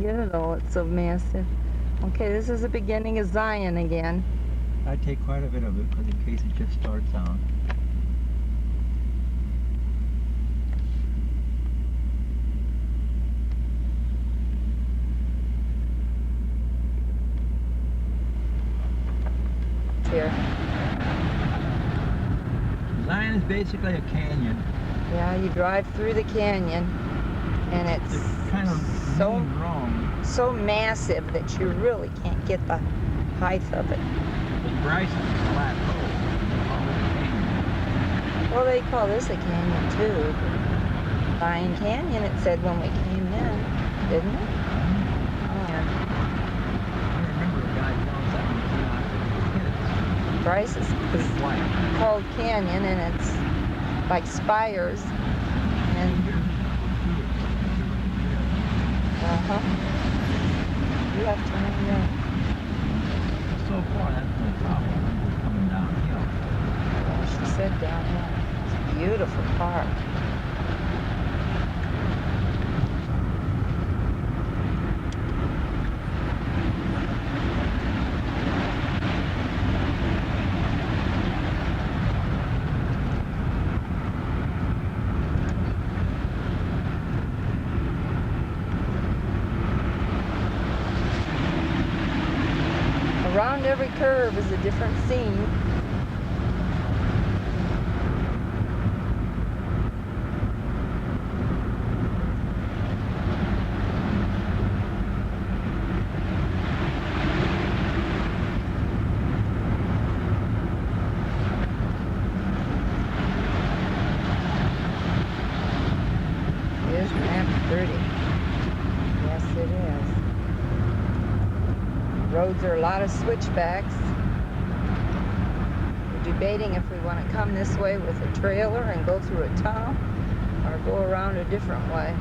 get it all. It's so massive. Okay, this is the beginning of Zion again. I take quite a bit of it because in case it just starts out. Here. Zion is basically a canyon. Yeah, you drive through the canyon, and it's kind of so wrong. So massive that you really can't get the height of it. But Bryson's plateau. Well, they call this a canyon too. Zion Canyon, it said when we came in, didn't it? Bryce is called Canyon, and it's like spires. And you have to know that. So far, that's no problem. We're coming downhill. Well, she said downhill. It's a beautiful park. Around every curve is a different scene. Isn't that pretty? Yes, it is. Roads are a lot of switchbacks. We're debating if we want to come this way with a trailer and go through a tunnel or go around a different way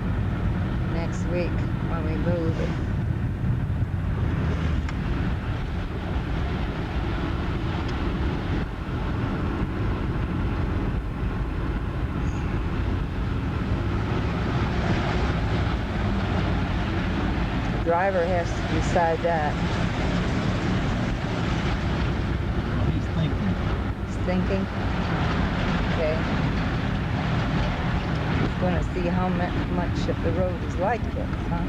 next week when we move it. The driver has to decide that. Thinking? Okay. He's going to see how much of the road is like this, huh?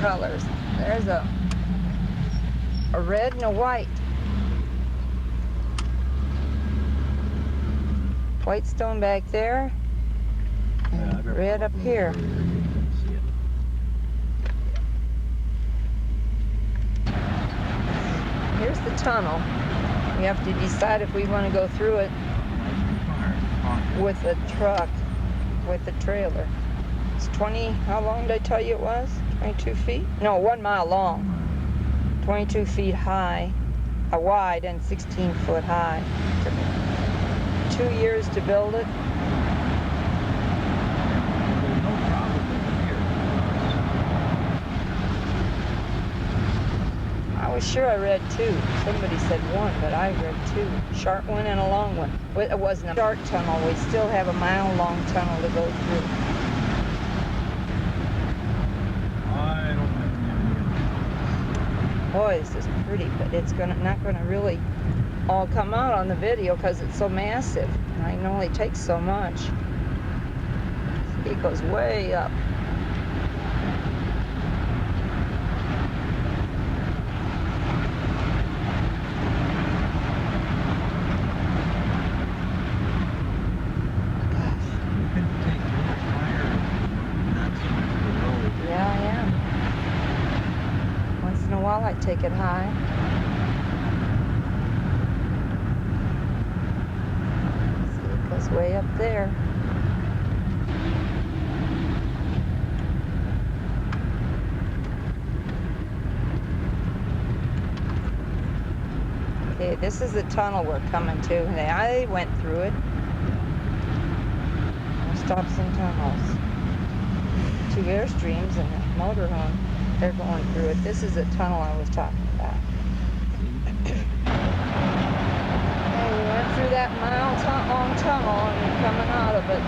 Colors. There's a red and a white. White stone back there, and red up here. Here's the tunnel. We have to decide if we want to go through it with a truck, with a trailer. It's 20, how long did I tell you it was? 22 feet? No, 1 mile long. 22 feet high, wide, and 16 foot high. Took 2 years to build it. I was sure I read 2. Somebody said 1, but I read 2. Short one and a long one. It wasn't a short tunnel. We still have a mile-long tunnel to go through. Boy, this is pretty, but it's not gonna really all come out on the video because it's so massive. And I can only take so much. It goes way up. I take it high. See, it goes way up there. Okay, Okay, this is the tunnel we're coming to. I went through it. No stops and tunnels. 2 Airstreams and a motorhome. They're going through it. This is the tunnel I was talking about. Hey, we went through that mile-long tunnel and we're coming out of it.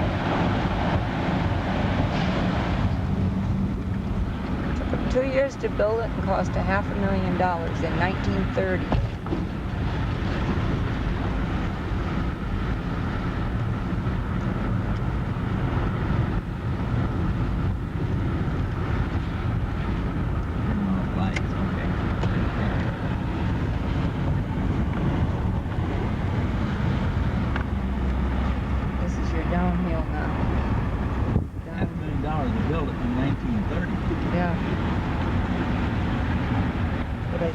Took them 2 years to build it and cost $500,000 in 1930. Downhill now. $500,000 to build it in 1930. Yeah. But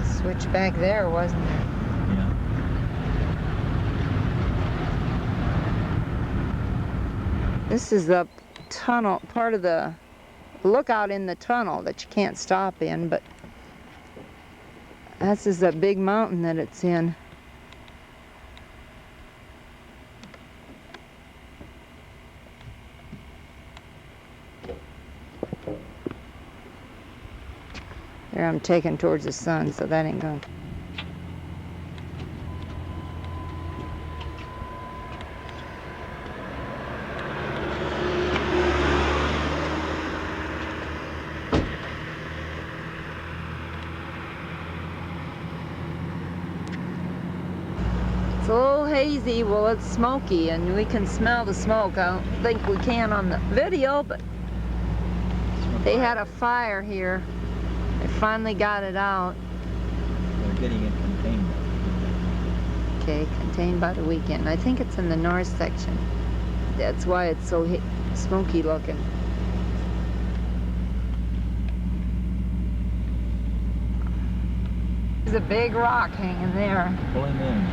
switch back there, wasn't there? Yeah. This is the tunnel, part of the lookout in the tunnel that you can't stop in, but this is a big mountain that it's in. There, I'm taking towards the sun, so that ain't going. It's a little hazy, well it's smoky and we can smell the smoke. I don't think we can on the video, but they had a fire here. They finally got it out. They're getting it contained. Okay, contained by the weekend. I think it's in the north section. That's why it's so smoky looking. There's a big rock hanging there. Pull him in.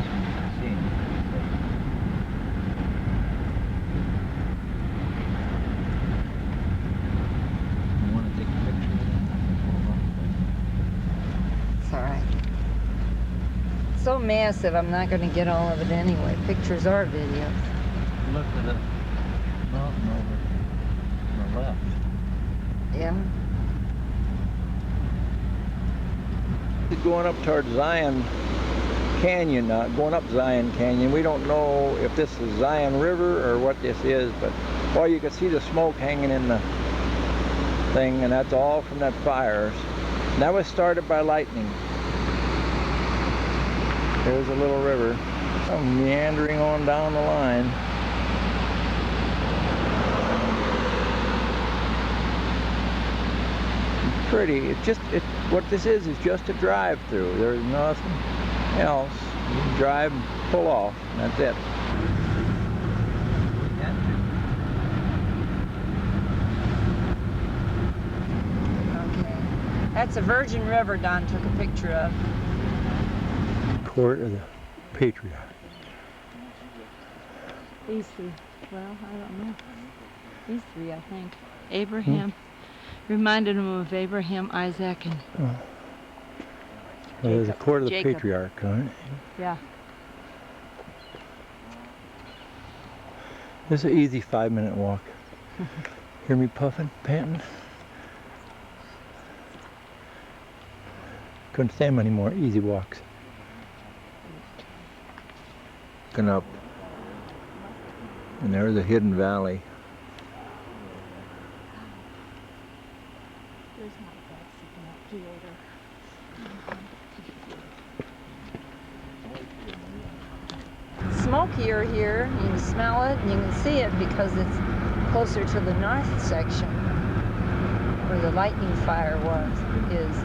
So massive, I'm not going to get all of it anyway. Pictures are videos. Look at the mountain over on the left. Yeah. Going up towards Zion Canyon, going up Zion Canyon. We don't know if this is Zion River or what this is, but well, you can see the smoke hanging in the thing, and that's all from that fire. And that was started by lightning. There's a little river, meandering on down the line. Pretty. What this is just a drive-through. There's nothing else. You can drive and pull off, and that's it. Okay. That's a Virgin River Don took a picture of. Court of the Patriarch. These three. Well, I don't know. These three, I think. Abraham. Reminded him of Abraham, Isaac, and Well, there's a court of the Jacob. Patriarch, right? Yeah. This is an easy 5-minute walk. Hear me puffing, panting? Couldn't stand anymore. Easy walks. Looking up, and there's a hidden valley. Smokier here. You can smell it and you can see it because it's closer to the north section where the lightning fire is.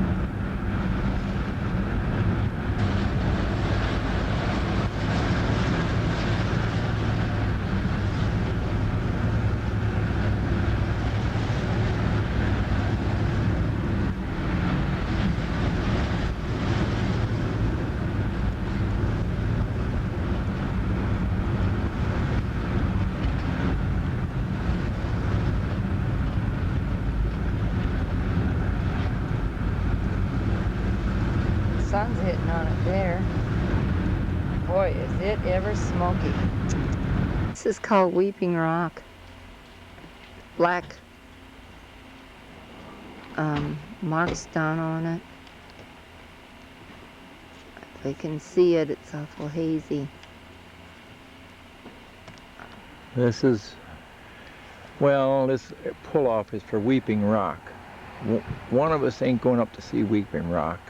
sun's hitting on it there. Boy, is it ever smoky. This is called Weeping Rock. Black marks down on it. If I can see it, it's awful hazy. This is, well, this pull-off is for Weeping Rock. One of us ain't going up to see Weeping Rock,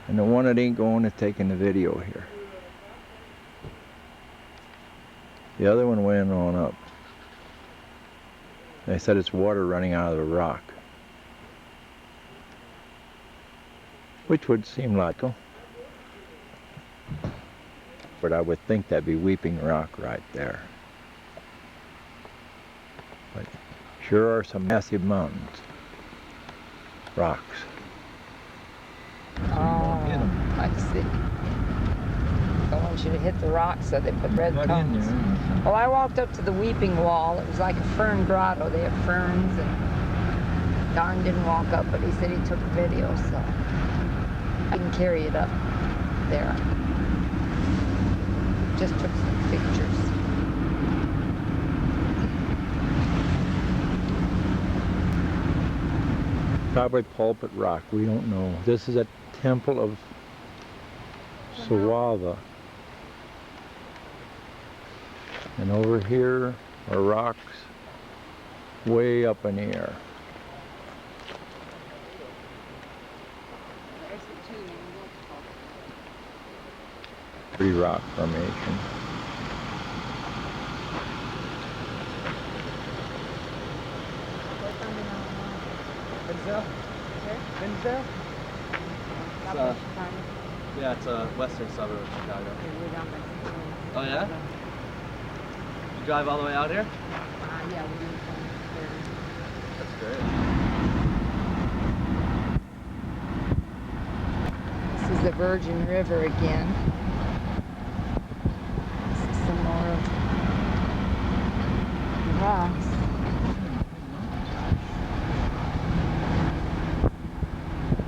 and the one that ain't going is taking the video here. The other one went on up. They said it's water running out of the rock, which would seem logical, but I would think that'd be Weeping Rock right there. But sure are some massive mountains, rocks. Oh, I see. I want you to hit the rocks, so they put red cones. Well, I walked up to the Weeping Wall. It was like a fern grotto. They have ferns, and Don didn't walk up, but he said he took a video, so I can carry it up there. Just took some pictures. Probably Pulpit Rock, we don't know. This is a temple of Sawava. And over here are rocks way up in the air. Pretty rock formation. Yeah, it's a western suburb of Chicago. Oh yeah? You drive all the way out here? Yeah, we did. That's great. This is the Virgin River again. This is some more rocks.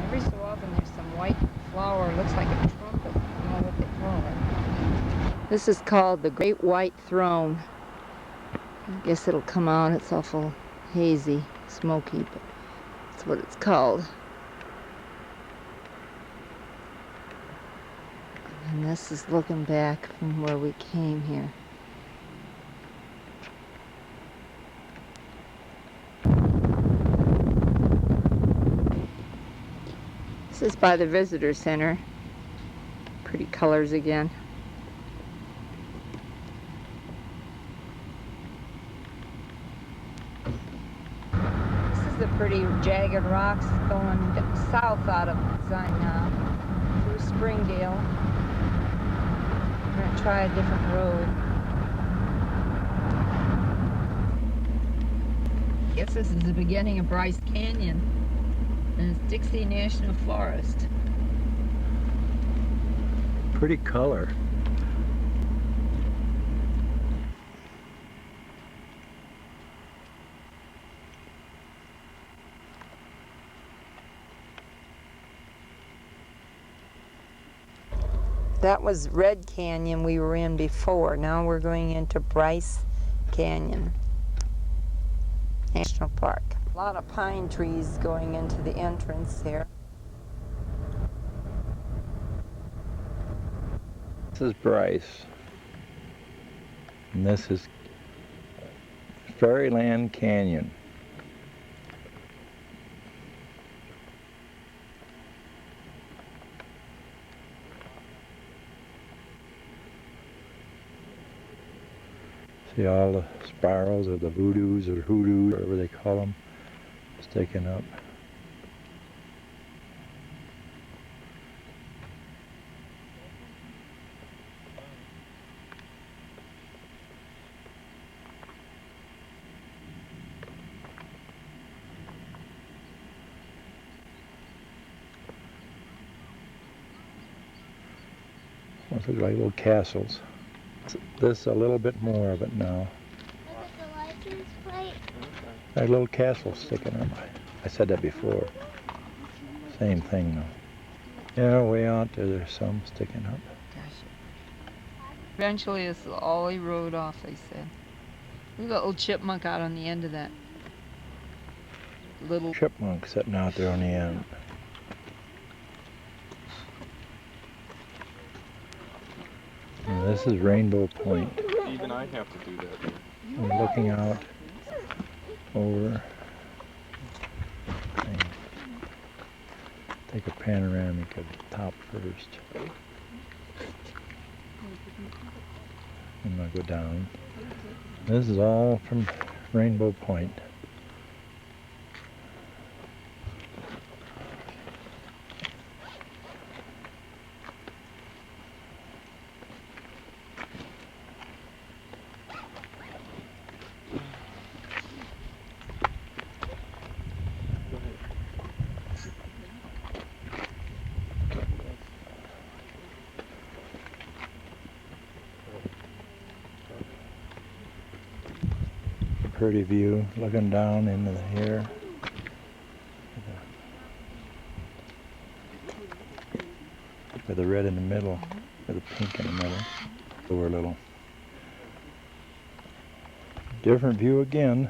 Every so often there's some white flower, looks like a trumpet. I don't know what they call it. This is called the Great White Throne. I guess it'll come out. It's awful hazy, smoky, but that's what it's called. And this is looking back from where we came here. This is by the visitor center. Pretty colors again. This is the pretty jagged rocks going south out of Zion through Springdale. We're going to try a different road. I guess this is the beginning of Bryce Canyon. And it's Dixie National Forest. Pretty color. That was Red Canyon we were in before. Now we're going into Bryce Canyon National Park. A lot of pine trees going into the entrance here. This is Bryce. And this is Fairyland Canyon. See all the spirals or the voodoos or hoodoos, whatever they call them, sticking up. Almost look like little castles. This a little bit more of it now. Look at the license plate. Like little castles sticking up. I said that before. Same thing though. Yeah, way out there, there's some sticking up. Gosh. Eventually it's all erode off, they said. There's a little chipmunk out on the end of that. Little Chipmunk sitting out there on the end. And this is Rainbow Point. Even I have to do that here. I'm looking out over. Take a panoramic of the top first. And I'll go down. This is all from Rainbow Point. Pretty view looking down into here. With the red in the middle, with the pink in the middle. Over a little. Different view again.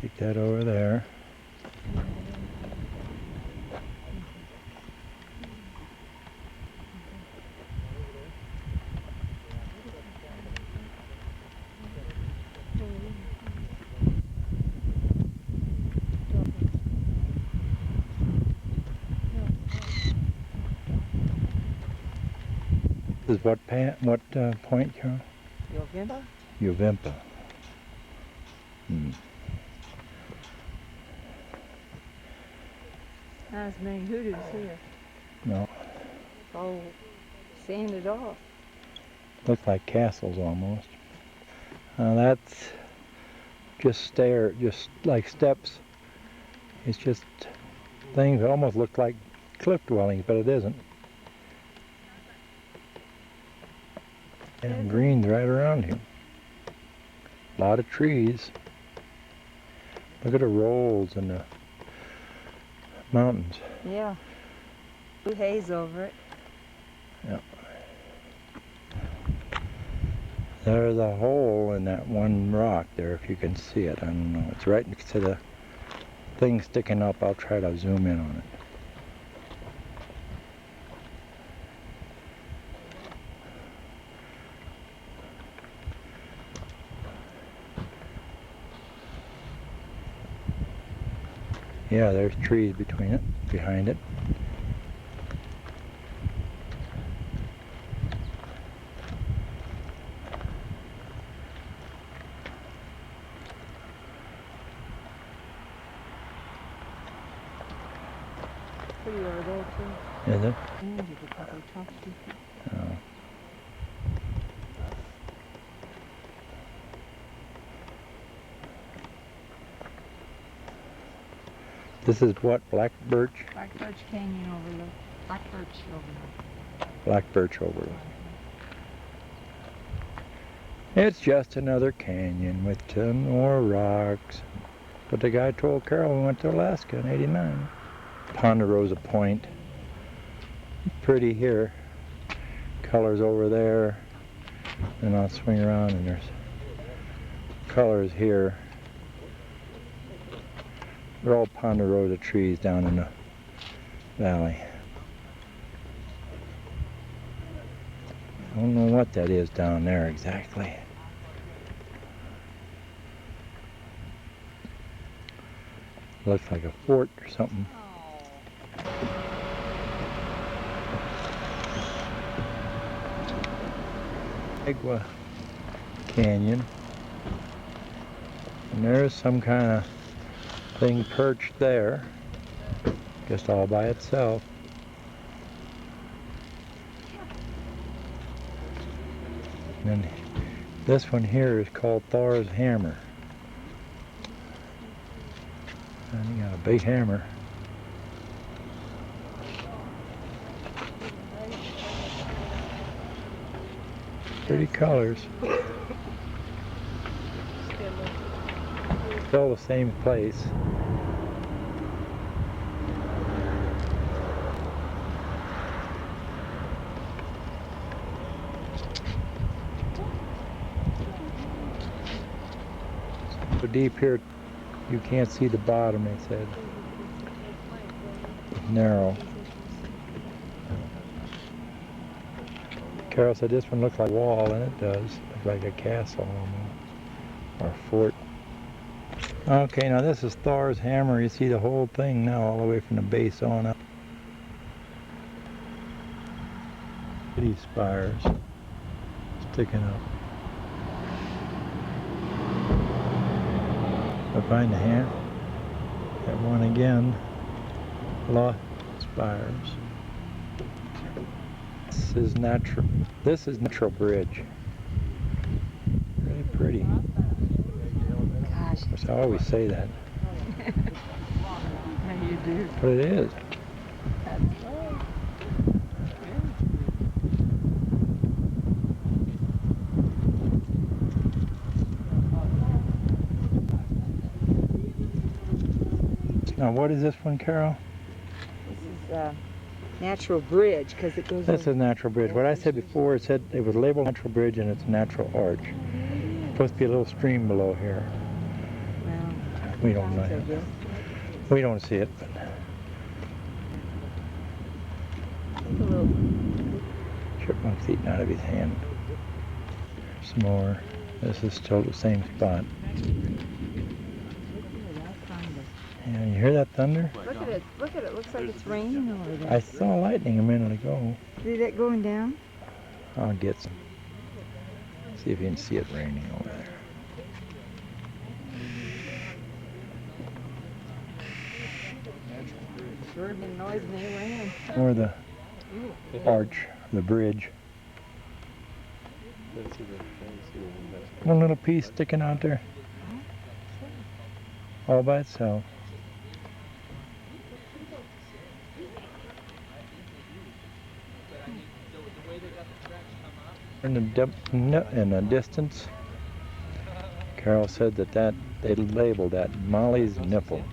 Take that over there. This is what point, Carol? Yovimpa? Yovimpa. Not as many hoodoos here. No. It's all sanded off. Looks like castles almost. That's just just like steps. It's just things that almost look like cliff dwellings, but it isn't. And green's right around here. A lot of trees. Look at the rolls in the mountains. Yeah. Blue haze over it. Yeah. There's a hole in that one rock there, if you can see it. I don't know. It's right next to the thing sticking up. I'll try to zoom in on it. Yeah, there's trees between it, behind it. Pretty over there too. Is it? And you could probably talk to. Oh. This is what? Black Birch? Black Birch Canyon overlook. Black Birch overlook. Black Birch overlook. It's just another canyon with 10 more rocks. But the guy told Carol we went to Alaska in '89. Ponderosa Point. Pretty here. Colors over there. And I'll swing around and there's colors here. They're all ponderosa trees down in the valley. I don't know what that is down there exactly. Looks like a fort or something. Agua Canyon. And there's some kind of thing perched there, just all by itself. And then this one here is called Thor's Hammer. And you got a big hammer. Pretty colors. Still the same place. So deep here, you can't see the bottom, they said. It's narrow. Carol said this one looks like a wall, and it does. Looks like a castle almost, or a fort. Okay, now this is Thor's hammer. You see the whole thing now, all the way from the base on up. These spires sticking up. I find the hand. That one again. Lost spires. This is natural. This is natural bridge. Really pretty. Gosh. Of course, I always say that. You do. But it is. That's right. Now, what is this one, Carol? This is natural bridge because it goes. This is natural bridge. What I said before, it said it was labeled natural bridge and it's natural arch. Supposed to be a little stream below here. Well, We don't know. I guess. We don't see it, but Take a little. chipmunk's eating out of his hand. Some more. This is still the same spot. Yeah, you hear that thunder? Look at it. Look at it. Looks like it's raining over there. I saw lightning a minute ago. See that going down? I'll get some. See if you can see it raining over there. Sure made noise when they ran. Or the arch, the bridge. One little piece sticking out there. All by itself. In the distance, Carol said that they labeled that Molly's nipple.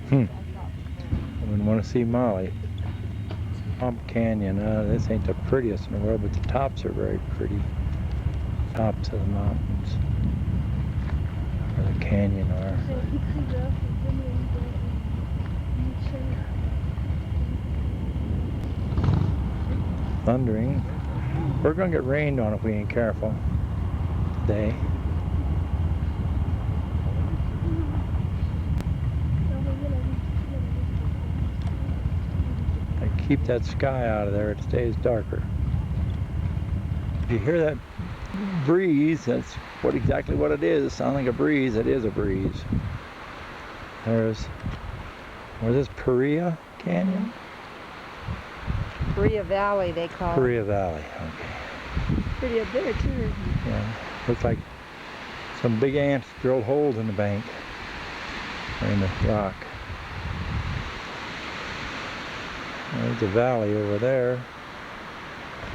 I wouldn't want to see Molly. Swamp Canyon. This ain't the prettiest in the world, but the tops are very pretty. Tops of the mountains, where the canyon are. Thundering. We're going to get rained on if we ain't careful today. I keep that sky out of there, it stays darker. If you hear that breeze, that's exactly what it is. It sounds like a breeze. It is a breeze. There's this Perea Canyon? Perea Valley, they call it. Perea Valley, okay. Pretty up there, too, isn't it? Yeah, looks like some big ants drilled holes in the bank, or in the rock. There's a valley over there.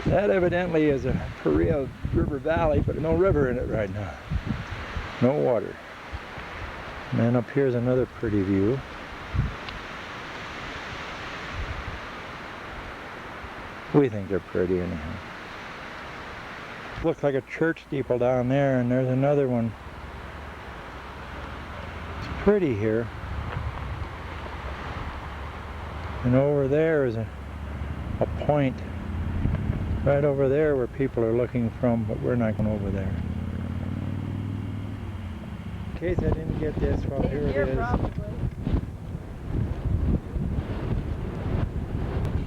That evidently is a Perea River Valley, but no river in it right now. No water. And then up here's another pretty view. We think they're pretty anyhow. Looks like a church steeple down there, and there's another one. It's pretty here. And over there is a point right over there where people are looking from, but we're not going over there. In case I didn't get this, well, here it is.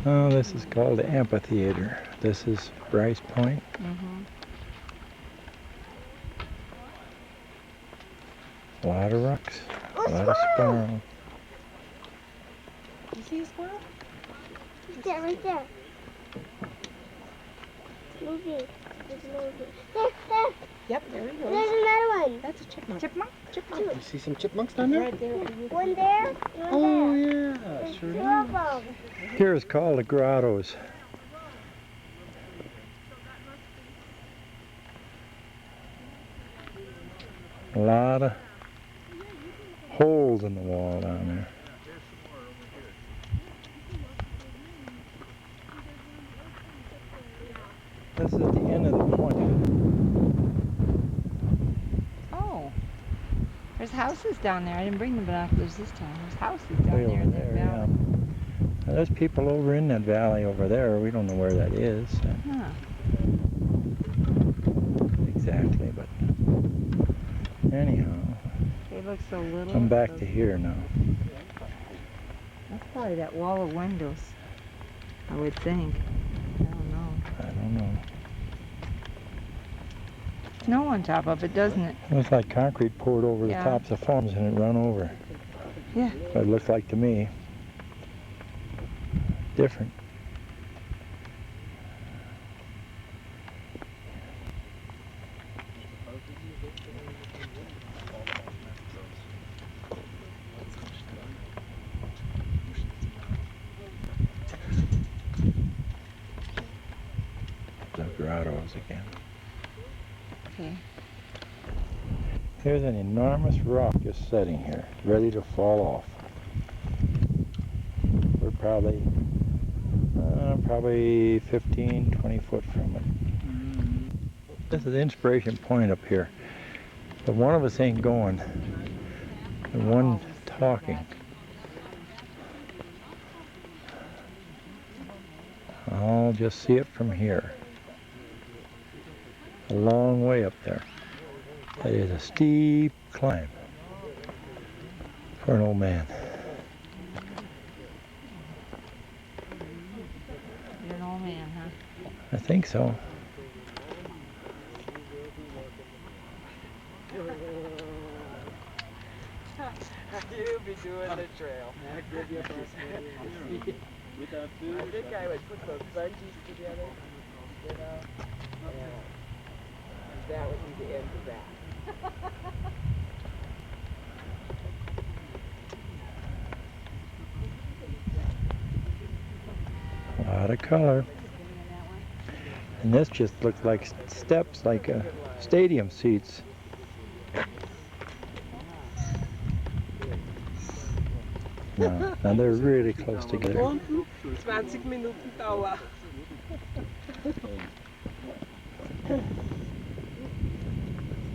Oh, this is called the amphitheater. This is Bryce Point. A lot of rocks, a lot of sparrow. You see a squirrel? There, right there. Moving. It's moving. There, there. Yep, there he goes. There's another one. That's a chipmunk. Chipmunk? Chipmunk. You see some chipmunks down there? Right there. One there, and one Oh there. yeah, There's sure two do. of them. Here is called the grottos. A lot of holes in the wall down there. This is at the end of the point. There's houses down there. I didn't bring the binoculars this time. There's houses down Way there over in that there, yeah. valley. Now, there's people over in that valley over there. We don't know where that is Huh. exactly, but anyhow, They look so little. I'm back so- to here now. That's probably that wall of windows, I would think. I don't know. I don't know. Snow on top of it, doesn't it? Looks like concrete poured over Yeah. the tops of farms and it run over. Yeah. But it looks like to me. Different. The grottos again. Okay. Here's an enormous rock just sitting here, ready to fall off. We're probably 15, 20 foot from it. This is the inspiration point up here. But one of us ain't going. The one talking. I'll just see it from here. A long way up there. That is a steep climb for an old man. You're an old man, huh? I think so. You'll be doing the trail. I think I would put those bungees together, you know, and that would be the end of that. A lot of color. And this just looks like steps, like stadium seats. No, now they're really close together. 20 Minuten Dauer.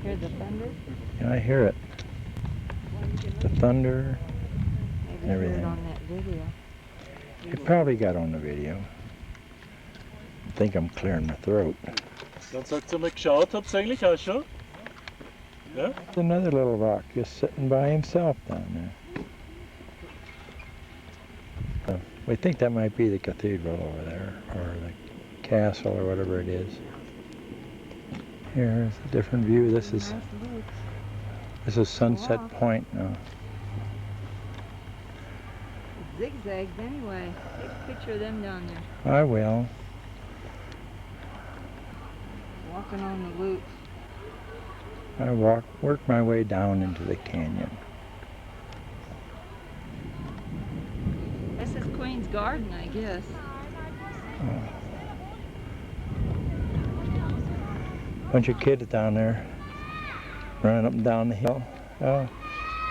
Hear the thunder? Yeah, I hear it. The thunder. Maybe hear Everything. it on that video. It probably got on the video. I think I'm clearing my throat. Dann sagt sie mal geschaut, hab's eigentlich auch schon. Ja? There's another little rock just sitting by himself down there. We think that might be the cathedral over there, or the castle, or whatever it is. Here's a different view. This is Sunset Wow. Point now. Zigzags anyway. Take a picture of them down there. I will. Walking on the loop. I work my way down into the canyon. This is Queen's Garden, I guess. Bunch of kids down there running up and down the hill. Oh,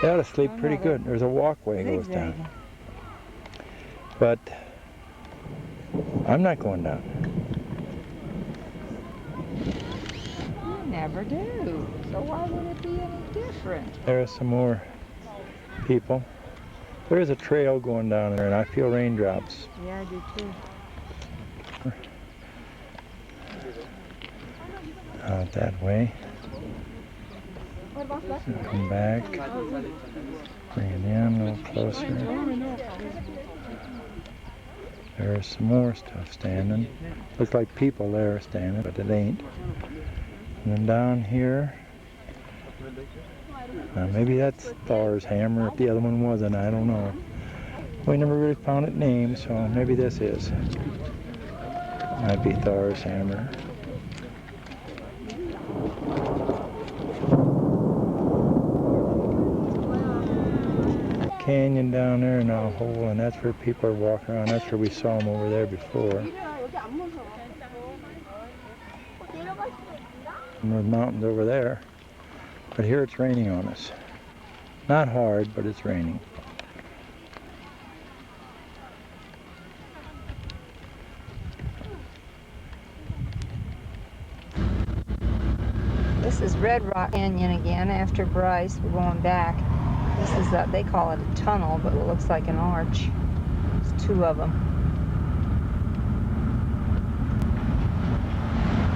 they ought to sleep Oh, no, pretty they're good. There's a walkway that goes Zigzagging. down. But I'm not going down. You never do. So why would it be any different? There are some more people. There is a trail going down there, and I feel raindrops. Yeah, I do too. Out that way. Come back. Bring it in a little closer. There's some more stuff standing. Looks like people there standing, but it ain't. And then down here, maybe that's Thor's hammer. If the other one wasn't, I don't know. We never really found it named, so maybe this is. Might be Thor's hammer. Canyon down there and a hole, and that's where people are walking around. That's where we saw them over there before. And there's mountains over there. But here it's raining on us. Not hard, but it's raining. This is Red Rock Canyon again. After Bryce, we're going back. This is they call it a tunnel, but it looks like an arch. There's two of them.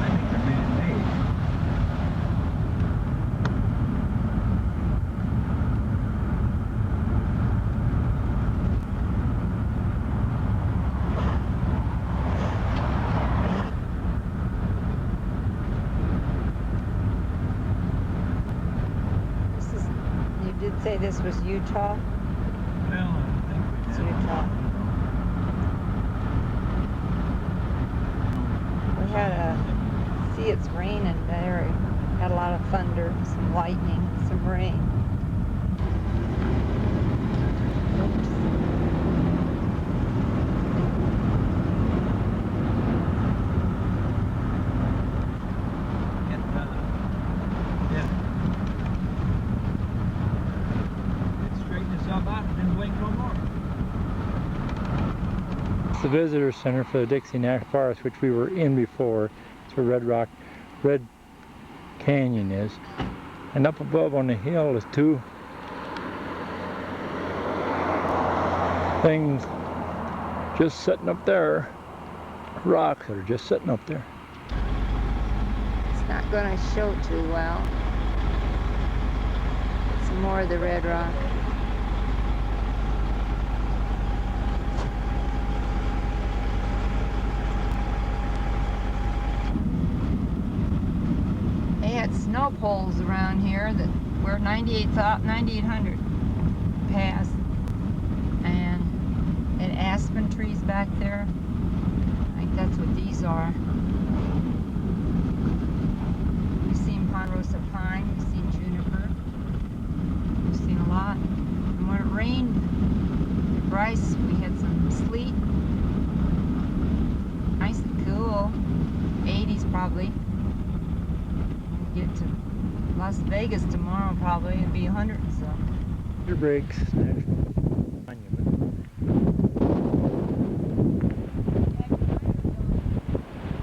I think they're man-made. You did say this was Utah? Well, I think It's Utah. We see it's raining there. Had a lot of thunder, some lightning, some rain. Oops. The visitor center for the Dixie National Forest, which we were in before. It's where Red Canyon is. And up above on the hill is two things just sitting up there. Rocks that are just sitting up there. It's not going to show too well. Some more of the red rock. They had snow poles around here that were 9,800 passed, and aspen trees back there. I think that's what these are. We've seen ponderosa pine, we've seen juniper, we've seen a lot. And when it rained, Bryce, we had some sleet. Nice and cool, 80s probably. Get to Las Vegas tomorrow, probably it'd be 100 and so. Your brakes.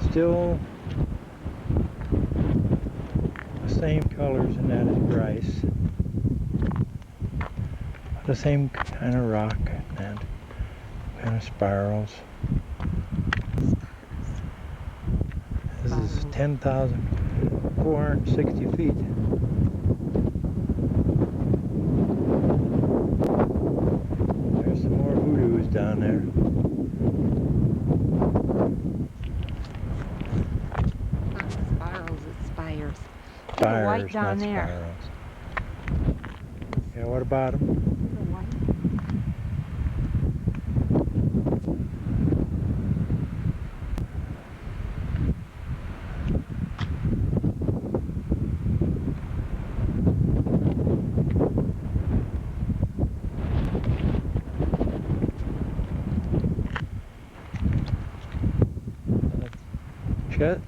Still the same colors in that as Bryce. The same kind of rock and kind of spirals. This is 10,460 feet. There's some more hoodoos down there. Not spirals, it's spires. Look at the Spires, white down not there. spirals. Yeah, what about them? Look at the white.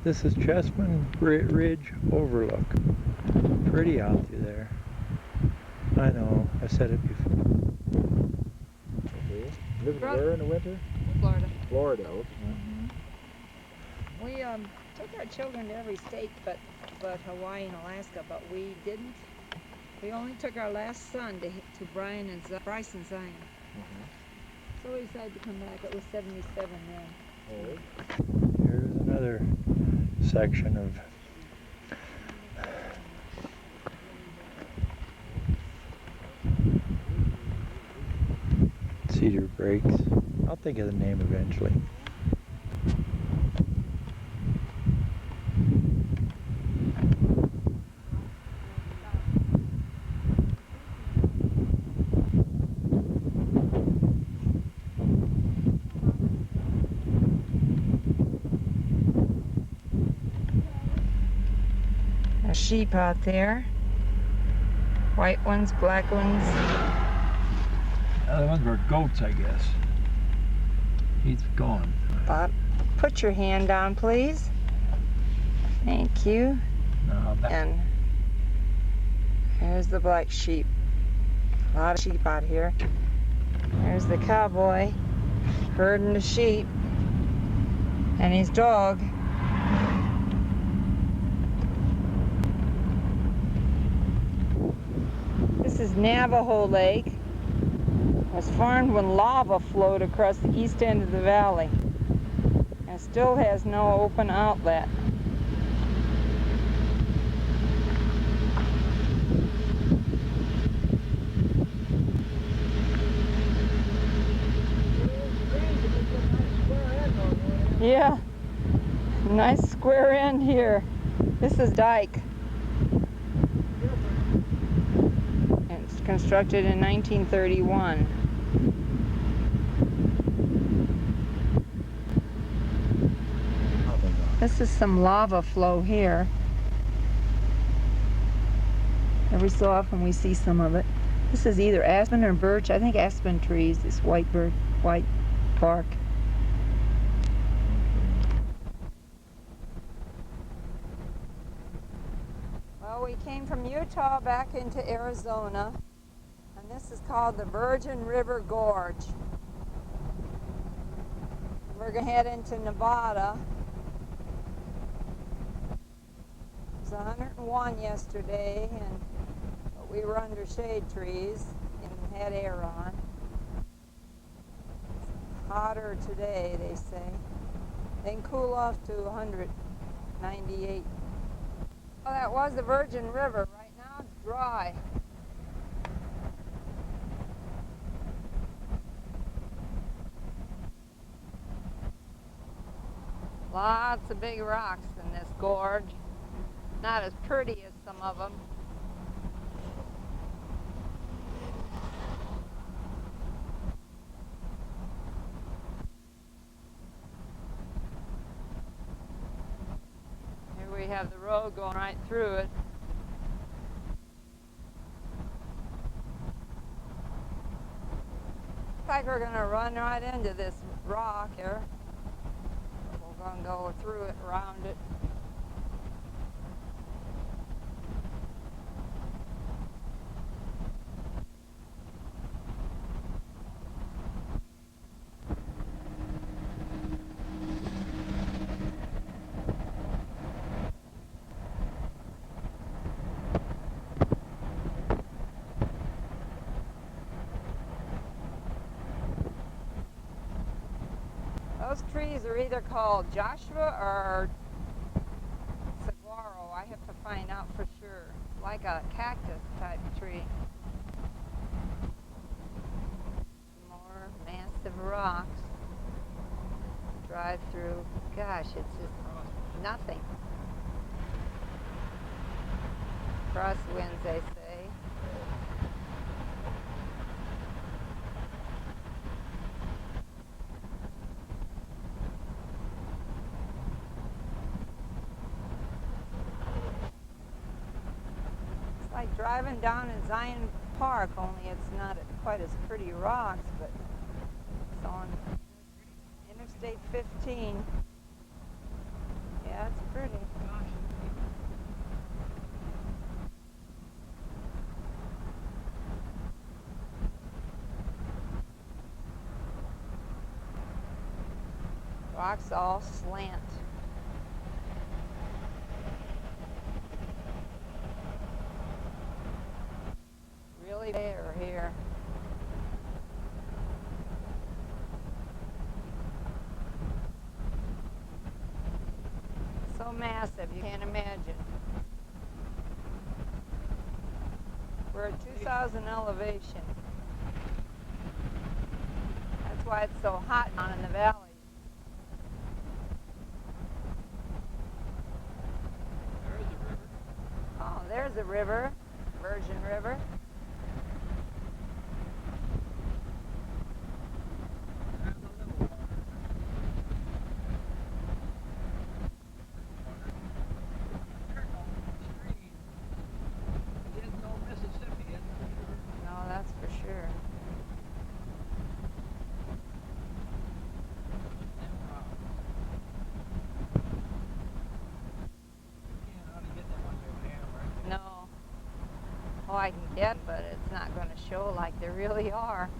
This is Chessman Ridge Overlook. Pretty out through there. I know, I said it before. Okay. Living where in the winter? Florida. Florida, okay. We took our children to every state but Hawaii and Alaska, but we didn't. We only took our last son to Bryce and Zion. So we decided to come back. It was 77 then. Oh. Here's another section of cedar breaks. I'll think of the name eventually. Sheep out there. White ones, black ones. The other ones were goats, I guess. He's gone. Bob, put your hand down, please. Thank you. And here's the black sheep. A lot of sheep out here. There's the cowboy herding the sheep and his dog. is Navajo Lake. It was formed when lava flowed across the east end of the valley and still has no open outlet. Yeah, nice square end here. This is dike. And it's constructed in 1931. This is some lava flow here. Every so often we see some of it. This is either aspen or birch. I think aspen trees, this white bark. Well, we came from Utah back into Arizona, and this is called the Virgin River Gorge. We're going to head into Nevada. It was 101 yesterday, but we were under shade trees and had air on. It's hotter today, they say. Then cool off to 198. Well, that was the Virgin River. Right now it's dry. Lots of big rocks in this gorge. Not as pretty as some of them. Here we have the road going right through it. Looks like we're going to run right into this rock here. We're going to go through it, around it. Those trees are either called Joshua or saguaro. I have to find out for sure. It's like a cactus type tree. More massive rocks. Drive through. Gosh, it's just nothing. Crosswinds, they say. Like driving down in Zion Park, only it's not quite as pretty rocks, but it's on Interstate 15. Yeah, it's pretty. Rocks all slant. Really bare here. So massive, you can't imagine. We're at 2,000 elevation. That's why it's so hot down in the valley. There's a river. Oh, there's a river, Virgin River. Oh, I can get, but it's not going to show like they really are.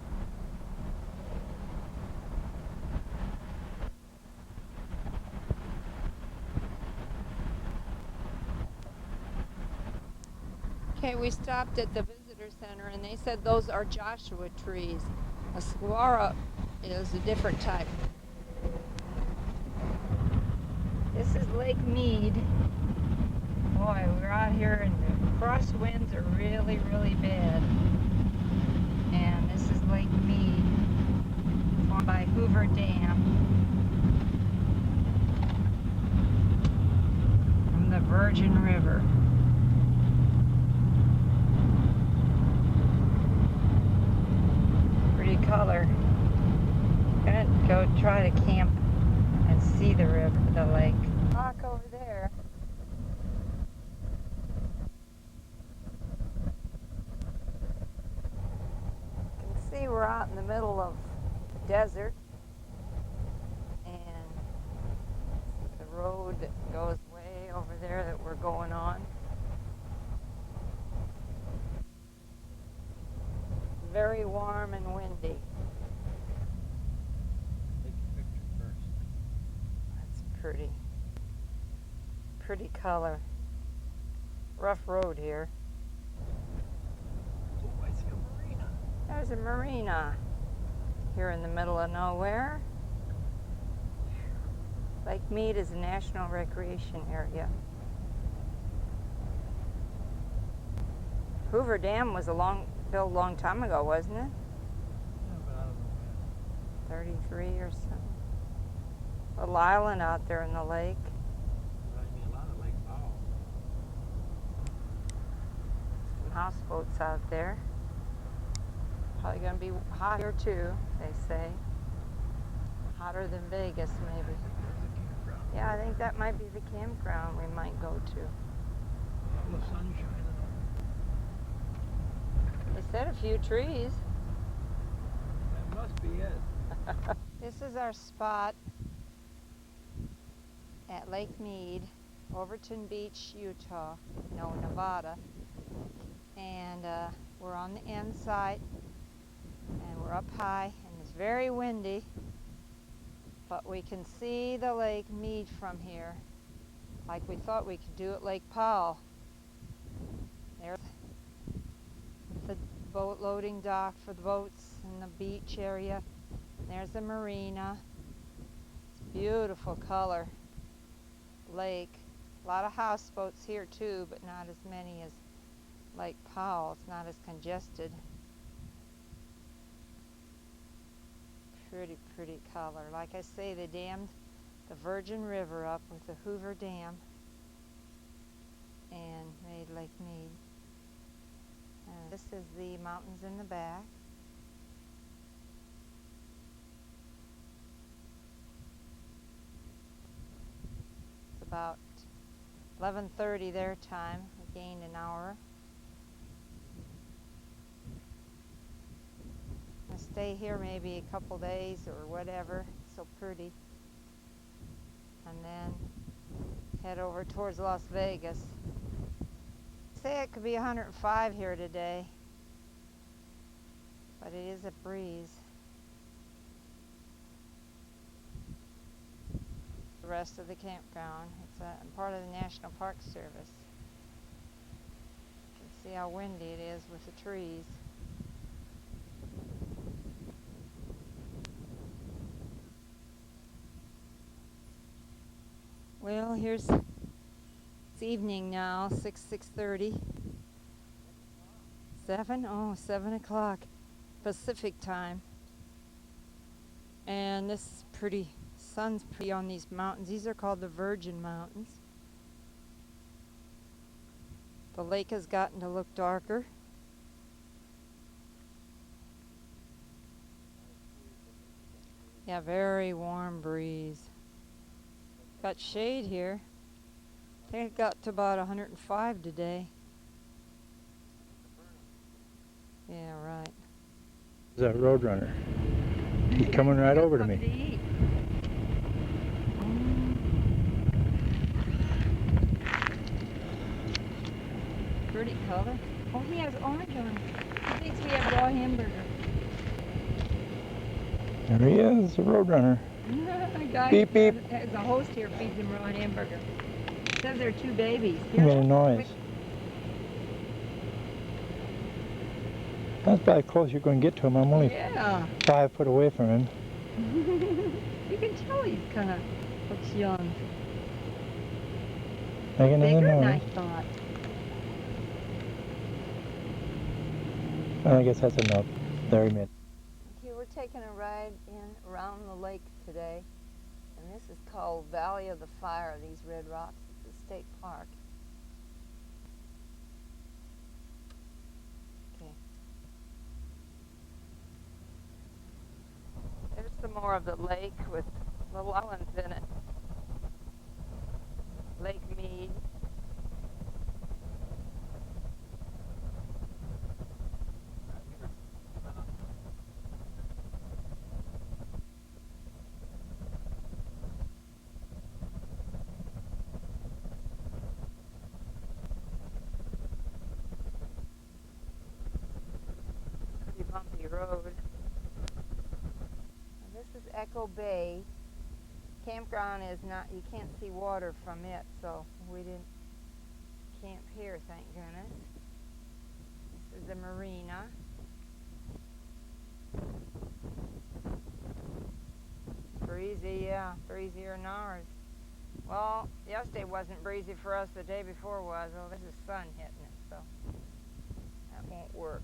Okay, we stopped at the visitor center, and they said those are Joshua trees. A saguaro is a different type. This is Lake Mead. Boy, we're out here and the crosswinds are really, really bad. And this is Lake Mead, formed by Hoover Dam from the Virgin River. Pretty color. Gonna go try to camp and see the river, the lake. Rock over there. You can see we're out in the middle of the desert, and the road that goes way over there that we're going on. Very warm and windy. Take a picture first. That's pretty. Pretty color. Rough road here. Oh, I see a marina. There's a marina here in the middle of nowhere. Lake Mead is a national recreation area. Hoover Dam was built a long time ago, wasn't it? Yeah, but I don't know when. 33 or something. Little island out there in the lake. Reminds me a lot of Lake Powell. Some houseboats out there. Probably gonna be hot here too, they say. Hotter than Vegas, maybe. There's a campground. Yeah, I think that might be the campground we might go to. All the sun shining on They said a few trees. it. That must be it. This is our spot at Lake Mead, Overton Beach, Utah, no, Nevada. And we're on the end site, and we're up high, and it's very windy, but we can see the Lake Mead from here, like we thought we could do at Lake Powell. There's the boat loading dock for the boats in the beach area. There's the marina. It's beautiful color lake. A lot of houseboats here too, but not as many as Lake Powell. It's not as congested. Pretty, pretty color. Like I say, they dammed the Virgin River up with the Hoover Dam and made Lake Mead. And this is the mountains in the back. It's about 11:30 their time. We gained an hour. I'll stay here maybe a couple days or whatever. It's so pretty. And then head over towards Las Vegas. Say it could be 105 here today, but it is a breeze. The rest of the campground. It's a part of the National Park Service. You can see how windy it is with the trees. Well, it's evening now, 6:30. 7 o'clock Pacific time. And this is pretty, sun's pretty on these mountains. These are called the Virgin Mountains. The lake has gotten to look darker. Yeah, very warm breeze. Got shade here. I think it got to about 105 today. Yeah, right. There's that roadrunner. He's coming right over to me. Pretty color. Oh, he has orange on. He thinks we have raw hamburger. There he is, the roadrunner. The guy Beep, beep. As a host here feeds him raw hamburger. Says there are two babies. He made a noise. That's about as close you're going to get to him. I'm only Yeah. 5 foot away from him. You can tell he's kind of looks young. Making another Bigger than I noise. thought. I guess that's enough. There he made. Okay, we're taking a ride in around the lake today, and this is called Valley of the Fire. These red rocks. It's a state park. Okay. There's some more of the lake with little islands in it. Lake Mead. Pretty bumpy road. Now this is Echo Bay. Campground is not, you can't see water from it, so we didn't camp here, thank goodness. This is the marina. Breezy, yeah, breezier than ours. Well, yesterday wasn't breezy for us, the day before was. Oh, this is sun hitting it, so that won't work.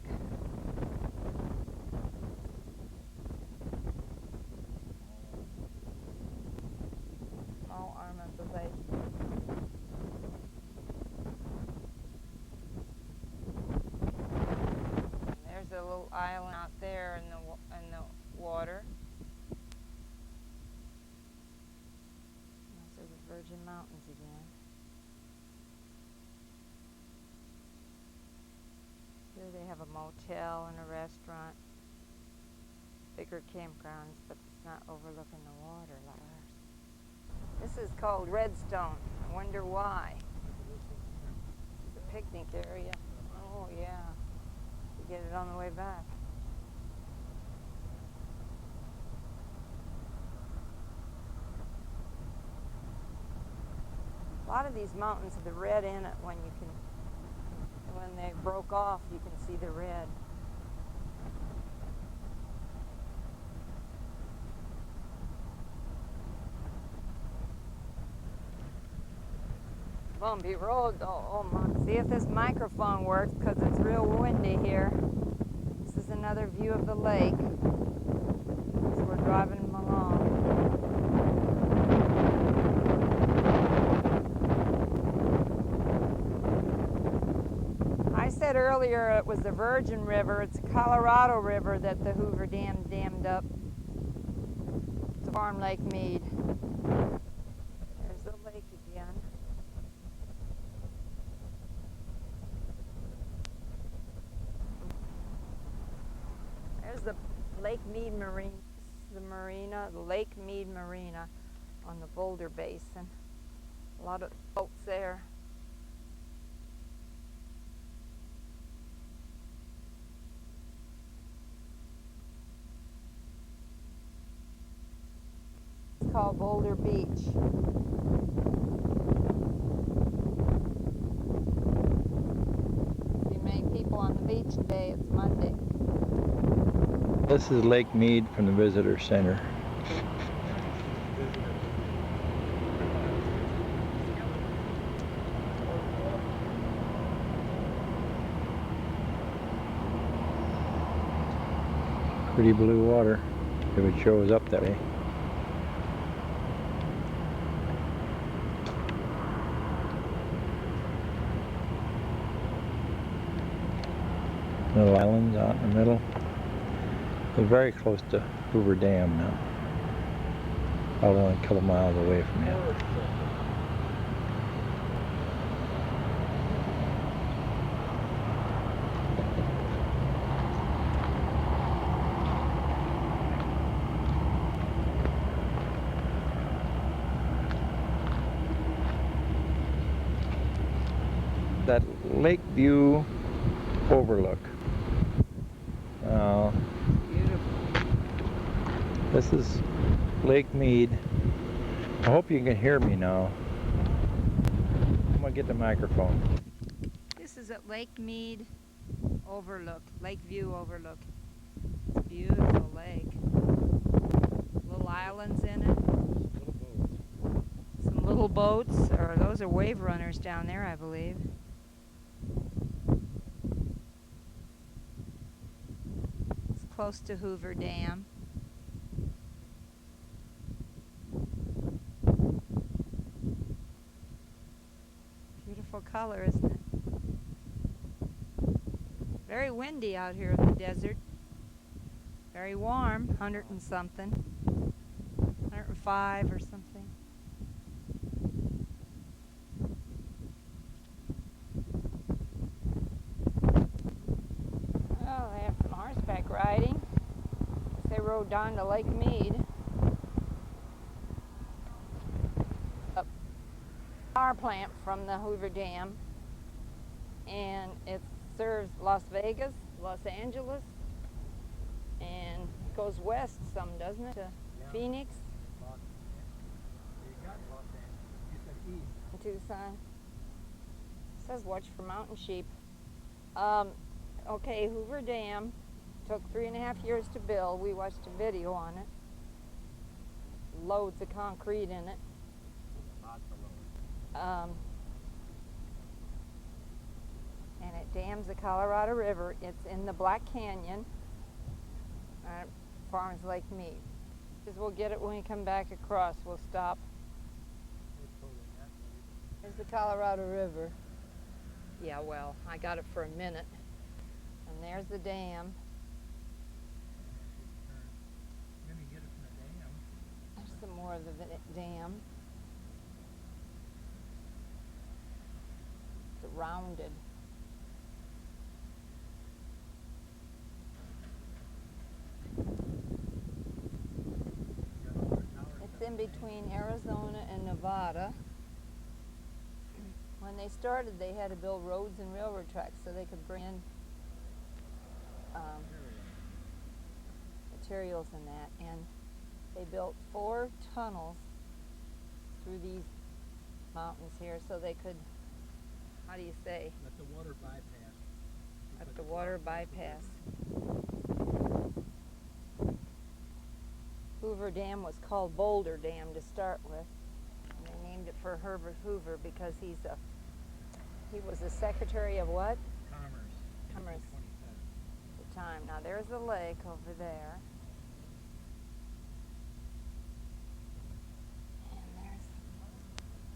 Small arm of the lake. And there's a little island out there in the water. Those are the Virgin Mountains again. Here they have a motel and a restaurant. Bigger campgrounds, but it's not overlooking the water like ours. This is called Redstone. I wonder why. It's a picnic area. Oh yeah. You get it on the way back. A lot of these mountains have the red in it when they broke off, you can see the red. Bumpy road. Oh my. See if this microphone works, because it's real windy here. This is another view of the lake as we're driving along. I said earlier it was the Virgin River. It's a Colorado River that the Hoover Dam dammed up to form Lake Mead. There's the lake again. There's the Lake Mead Marina. This is the marina, the Lake Mead Marina on the Boulder Basin. A lot of boats there. It's called Boulder Beach. See many people on the beach today. It's Monday. This is Lake Mead from the Visitor Center. Pretty blue water, if it shows up that way. Little islands out in the middle. We're very close to Hoover Dam now. Probably only a couple miles away from here. That Lake View overlook. This is Lake Mead. I hope you can hear me now. I'm gonna get the microphone. This is at Lake Mead overlook, lake view overlook. It's a beautiful lake. Little islands in it. Little boats. Some little boats, or those are wave runners down there, I believe. It's close to Hoover Dam. Beautiful color, isn't it? Very windy out here in the desert. Very warm, 100 and something. 105 or something. Well, they have some horseback riding. They rode down to Lake Mead. A power plant from the Hoover Dam. And it serves Las Vegas, Los Angeles, and it goes west some, doesn't it, to Phoenix? And Tucson. It says watch for mountain sheep. Okay, Hoover Dam took 3.5 years to build. We watched a video on it. Loads of concrete in it. And it dams the Colorado River. It's in the Black Canyon, Farms Lake Mead. Because we'll get it when we come back across. We'll stop. There's the Colorado River. Yeah, well, I got it for a minute. And there's the dam. There's some more of the dam. It's rounded. It's in between Arizona and Nevada. When they started, they had to build roads and railroad tracks so they could bring in materials and that. And they built 4 tunnels through these mountains here so they could, how do you say? Let the water bypass. Let the water bypass. Hoover Dam was called Boulder Dam to start with. And they named it for Herbert Hoover because he was the Secretary of what? Commerce. At the time. Now there's the lake over there. And there's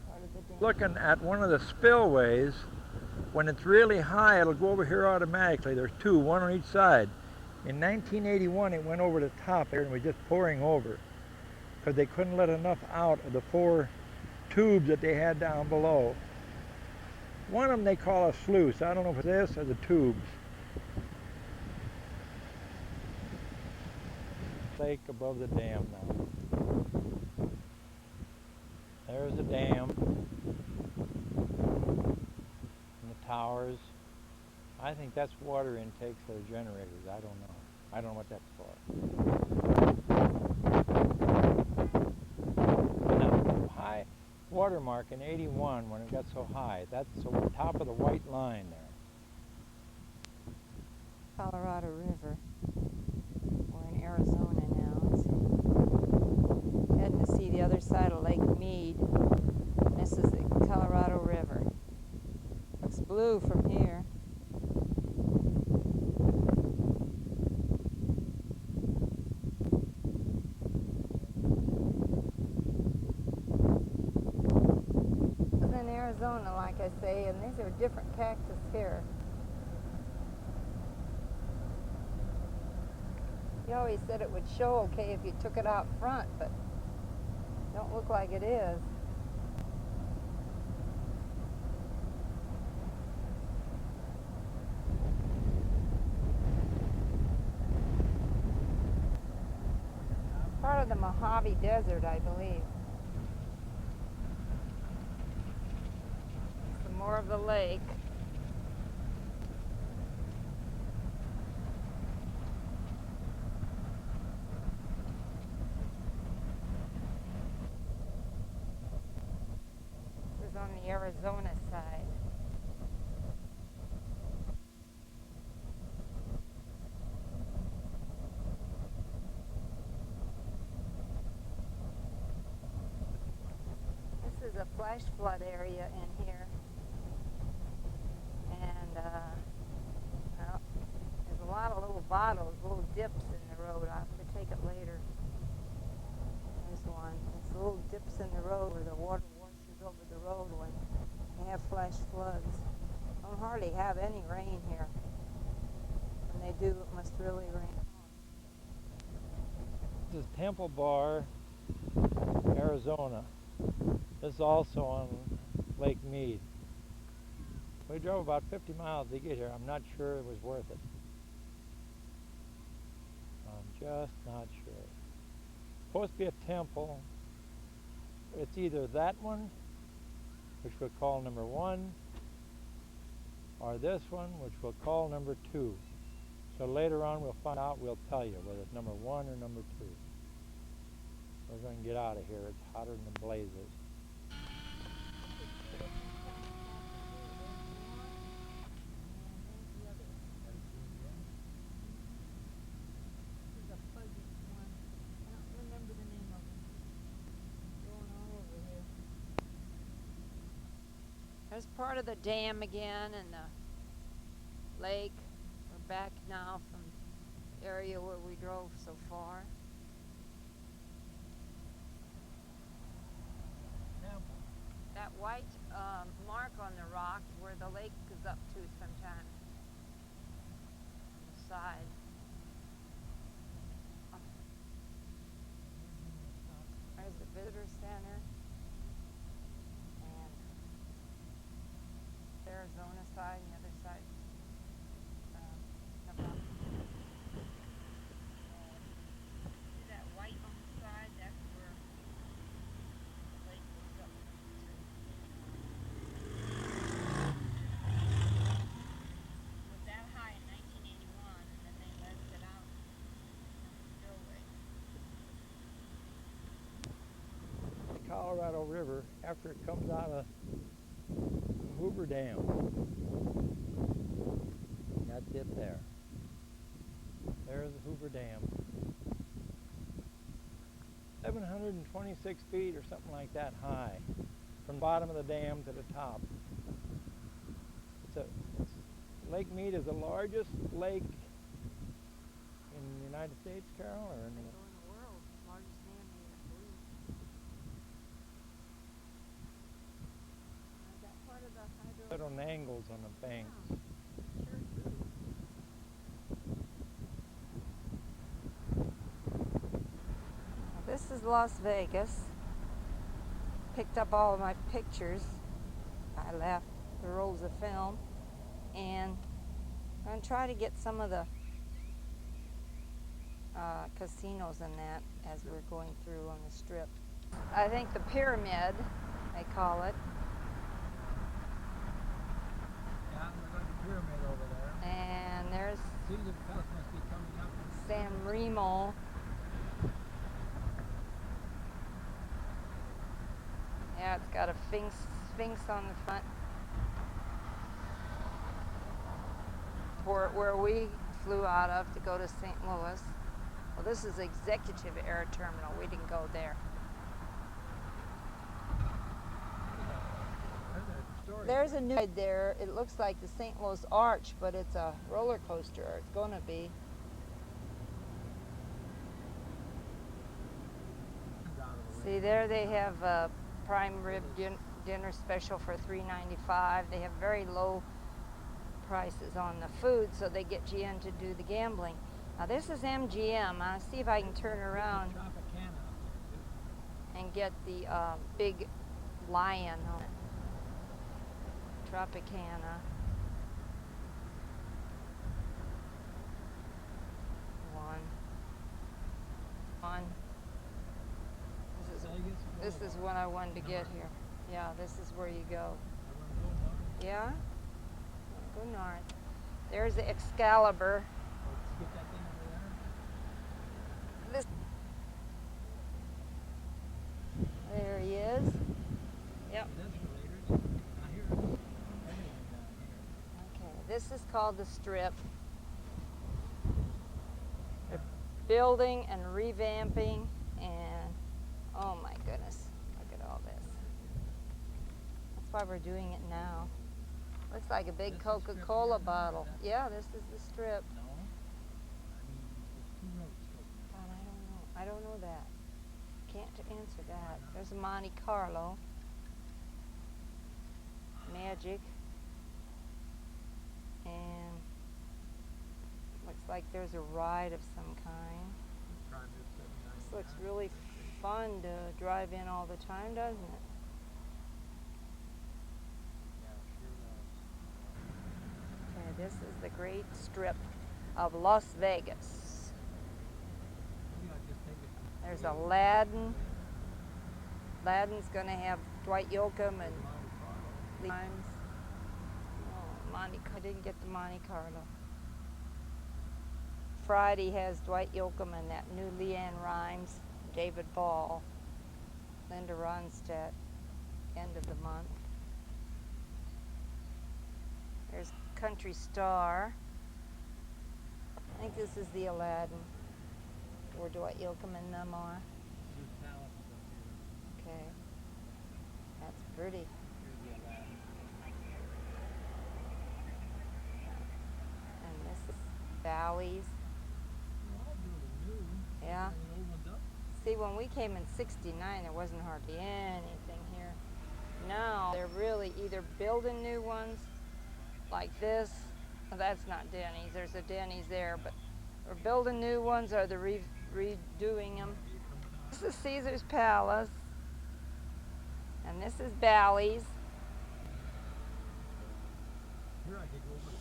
part of the dam. Looking at one of the spillways, when it's really high, it'll go over here automatically. There's 2, one on each side. In 1981, it went over the top there and was just pouring over because they couldn't let enough out of the 4 tubes that they had down below. One of them they call a sluice. I don't know if it's this or the tubes. Lake above the dam now. There's the dam and the towers. I think that's water intakes for the generators. I don't know. I don't know what that's for. Now, high water mark in 81 when it got so high. That's the top of the white line there. Colorado River. We're in Arizona now. Heading to see the other side of Lake Mead. This is the Colorado River. Looks blue from here. Arizona, like I say, and these are different cactus here. You always said it would show okay if you took it out front, but don't look like it is. Part of the Mojave Desert, I believe. More of the lake. This is on the Arizona side. is a flash flood area in here. And well, there's a lot of little bottles, little dips in the road. I'll have to take it later. There's one. There's little dips in the road where the water washes over the road when they have flash floods. Don't hardly have any rain here. When they do, it must really rain. This is Temple Bar, Arizona. This is also on Lake Mead. We drove about 50 miles to get here. I'm not sure it was worth it. I'm just not sure. Supposed to be a temple. It's either that one, which we'll call number 1, or this one, which we'll call number 2. So later on we'll find out, we'll tell you whether it's number 1 or number 2. We're going to get out of here. It's hotter than the blazes. There's part of the dam again and the lake. We're back now from the area where we drove so far. That white mark on the rock where the lake goes up to sometimes. On the side. There's the visitor center. And Arizona side and the other side. Nevada. See that white on the side? That's where the lake goes up. It was that high in 1981, and then they left it out. Spillway. The Colorado River, after it comes out of Hoover Dam. That's it there. There's the Hoover Dam. 726 feet or something like that high, from the bottom of the dam to the top. Lake Mead is the largest lake in the United States, Carol, or in the world. Largest man-made, I believe. Is that part of the hydro? little angles on the banks. Sure do. This is Las Vegas. Picked up all of my pictures. I left the rolls of film, and I'm going to try to get some of the casinos and that as we're going through on the strip. I think the pyramid, they call it. Yeah, there's like a pyramid over there. And there's See, the bus must be coming up. San Remo. Yeah, it's got a sphinx on the front. Where we flew out of to go to St. Louis. Well, this is Executive Air Terminal. We didn't go there. There's a new ride there. It looks like the St. Louis Arch, but it's a roller coaster. Or it's going to be. See, there they have a prime rib dinner special for $3.95. They have very low prices on the food, so they get you in to do the gambling. Now this is MGM. I'll see if I can turn around and get the big lion on it. Tropicana. One. This is what I wanted to get here. Yeah, this is where you go. Yeah? Go north. There's the Excalibur. This. There he is. Yep. Okay, this is called the Strip. They're building and revamping, and oh my goodness, look at all this. why we're doing it now. Looks like a big This is Coca-Cola strip here, bottle. that- Yeah, this is the strip. No. I mean, there's two roads going. God, I don't know. I don't know that. Can't answer that. There's a Monte Carlo. Magic. And looks like there's a ride of some kind. This looks really fun to drive in all the time, doesn't it? Okay, this is the great strip of Las Vegas. There's Aladdin. Aladdin's going to have Dwight Yoakam and times. Oh, I didn't get the Monte Carlo. Friday has Dwight Yoakam and that new Leanne Rimes, David Ball, Linda Ronstadt, end of the month. There's Country Star. I think this is the Aladdin, where Dwight Yoakam and them are. Okay, that's pretty. And this is Valleys. Yeah. See, when we came in '69, there wasn't hardly anything here. Now they're really either building new ones like this. Well, that's not Denny's. There's a Denny's there, but we're building new ones or they're redoing them. This is Caesar's Palace, and this is Bally's. Here I could go over to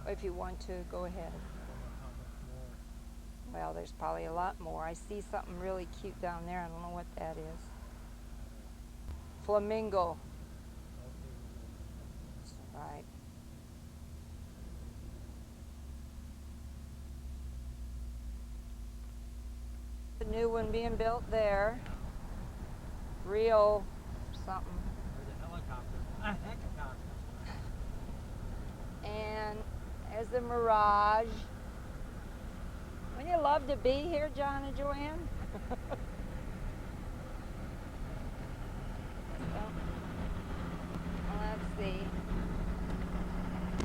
15. If you want to, go ahead. Well, there's probably a lot more. I see something really cute down there. I don't know what that is. Flamingo. Right. The new one being built there. Rio something. There's a helicopter. A helicopter. And there's the Mirage. Wouldn't you love to be here, John and Joanne? Well, let's see.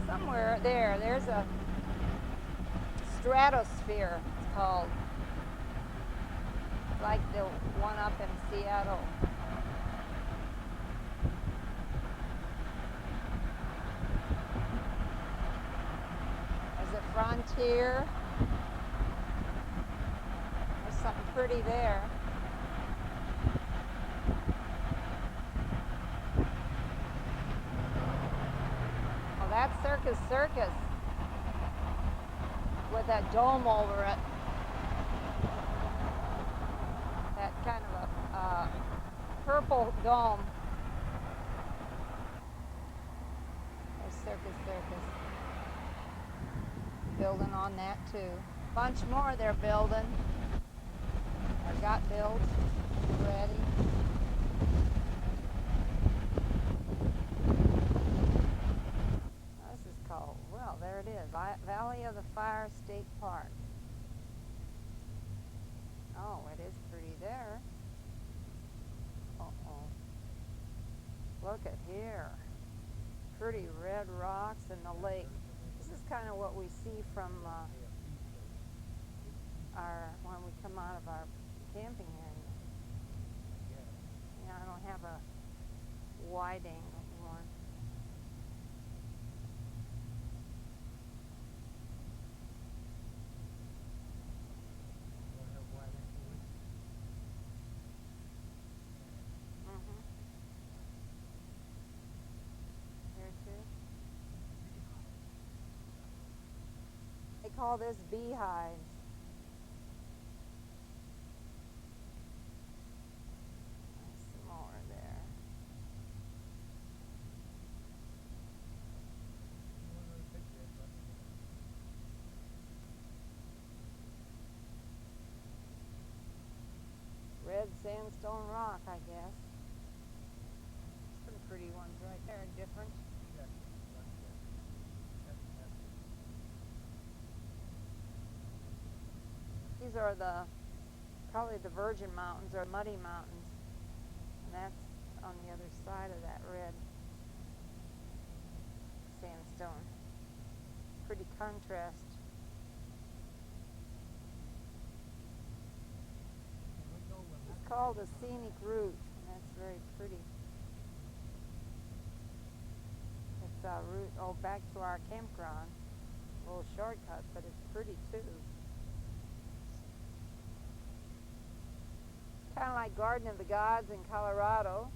Somewhere there's a Stratosphere, it's called. Like the one up in Seattle. There's a Frontier. There's something pretty there. Oh, that's Circus Circus with that dome over it. That kind of a purple dome. There's Circus Circus. Building on that too. Bunch more they're building. Or got built already. This is called, well, there it is. Valley of the Fire State Park. Oh, it is pretty there. Uh-oh. Look at here. Pretty red rocks and the lake. This is kind of what we see from when we come out of our camping area. Yeah, I don't have a wide angle one. Here too. They call this beehives. There's some more there. Red sandstone rock, I guess. Some pretty ones right there, different. These are probably the Virgin Mountains or Muddy Mountains. And that's on the other side of that red sandstone. Pretty contrast. It's called a scenic route, and that's very pretty. It's a route, back to our campground. A little shortcut, but it's pretty too. Kind of like Garden of the Gods in Colorado.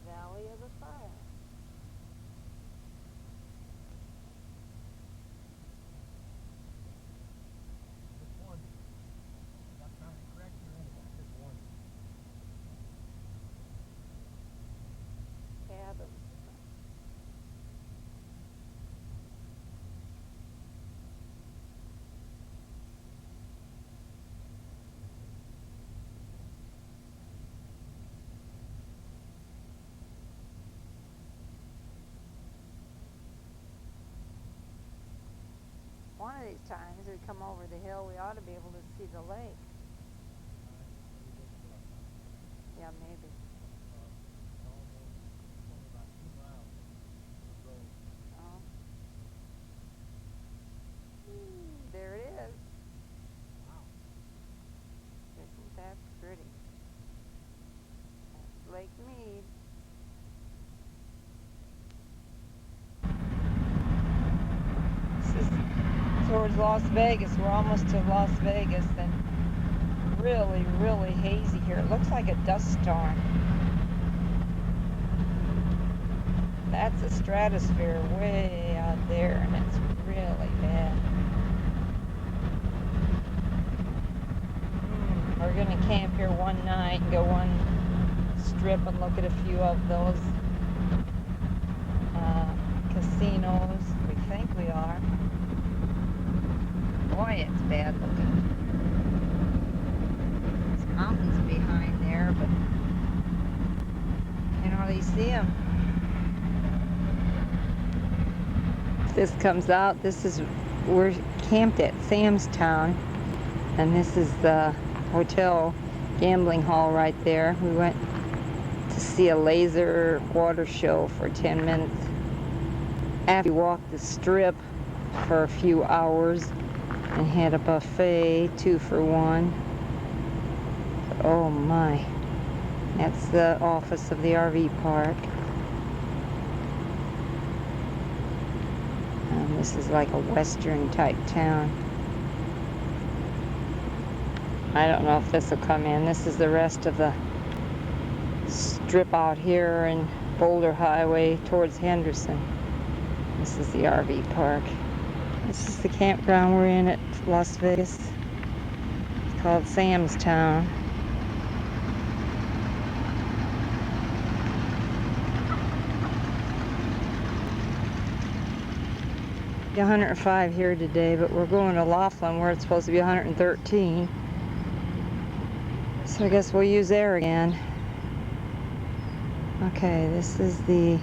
Valley of the Fire. Cabins. One of these times we come over the hill, we ought to be able to see the lake. Yeah, maybe. Oh. There it is. Wow. Isn't that pretty? That's Lake Mead. This is towards Las Vegas. We're almost to Las Vegas, and really, really hazy here. It looks like a dust storm. That's a stratosphere way out there, and it's really bad. We're gonna camp here one night and go one strip and look at a few of those casinos. We think we are. Boy, it's bad looking. There's mountains behind there, but you can hardly see them. This comes out. We're camped at Sam's Town, and this is the hotel gambling hall right there. We went to see a laser water show for 10 minutes. After we walked the strip for a few hours and had a buffet, 2 for 1. Oh my. That's the office of the RV park. This is like a western type town. I don't know if this will come in. This is the rest of the strip out here in Boulder Highway towards Henderson. This is the RV park. This is the campground we're in at Las Vegas. It's called Sam's Town. It's 105 here today, but we're going to Laughlin where it's supposed to be 113. So I guess we'll use air again. Okay, this is the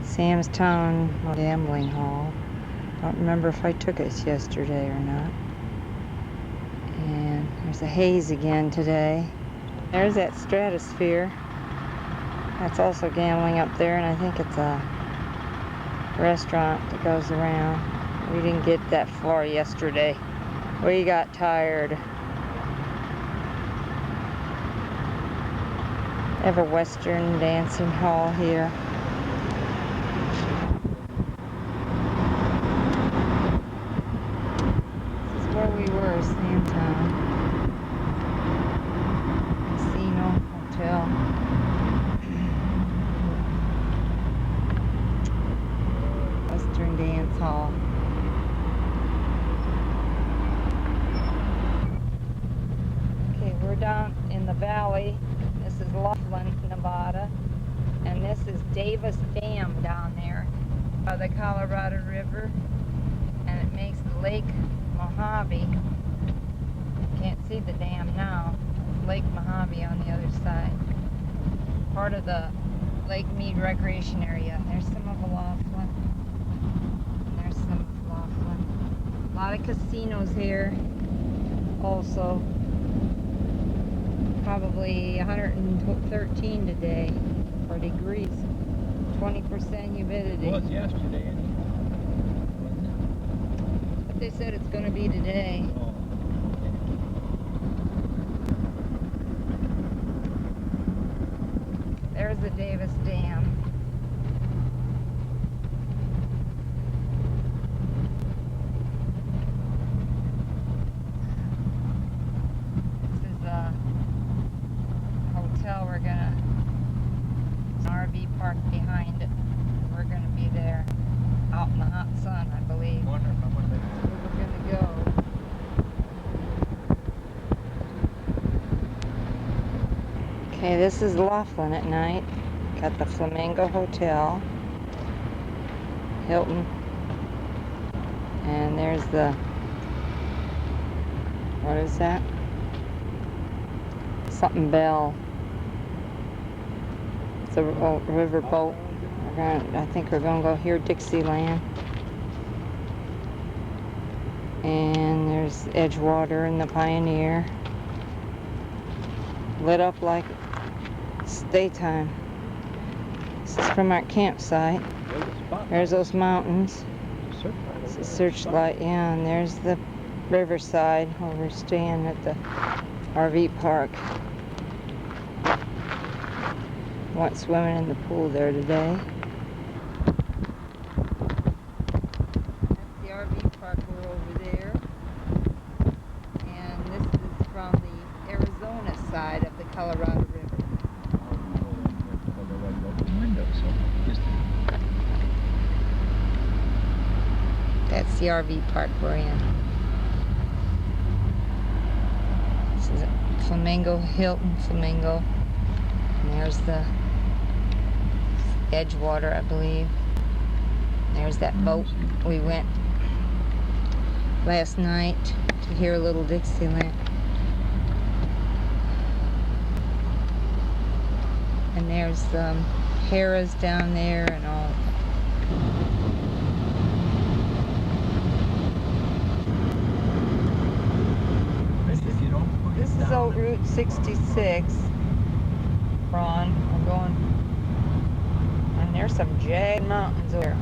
Sam's Town gambling hall. Don't remember if I took it yesterday or not. And there's a haze again today. There's that stratosphere. That's also gambling up there, and I think it's a restaurant that goes around. We didn't get that far yesterday. We got tired. They have a Western dancing hall here. This is where we were, Sam's Town. Casino, hotel. Western dance hall. Okay, we're down in the valley. This is Laughlin, Nevada, and this is Davis Dam down there by the Colorado River, and it makes Lake Mojave. Can't see the dam now. Lake Mojave on the other side. Part of the Lake Mead Recreation Area. There's some of Laughlin. And there's Laughlin. A lot of casinos here also. Probably 113 today for degrees. 20% humidity. It was yesterday. But they said it's going to be today. Oh. There's the Davis Dam. This is a hotel. We're gonna, there's an RV park behind it. We're gonna be there out in the hot sun, I believe. I wonder if I'm gonna Where we're gonna go. Okay, this is Laughlin at night. Got the Flamingo Hotel, Hilton, and there's the, what is that? Something Bell. It's a river boat. I think we're gonna go here, Dixieland. And there's Edgewater and the Pioneer. Lit up like it's daytime. This is from our campsite. There's those mountains. It's a searchlight, yeah, and there's the riverside where we're staying at the RV park. Went swimming in the pool there today. That's the RV park, we're over there. And this is from the Arizona side of the Colorado River. That's the RV park we're in. This is Flamingo, Hilton Flamingo. And there's the Edgewater, I believe. There's that boat we went last night to hear Little Dixieland. And there's Harrah's down there and all. This is old Route 66. Ron, we're going, and there's some jagged mountains there.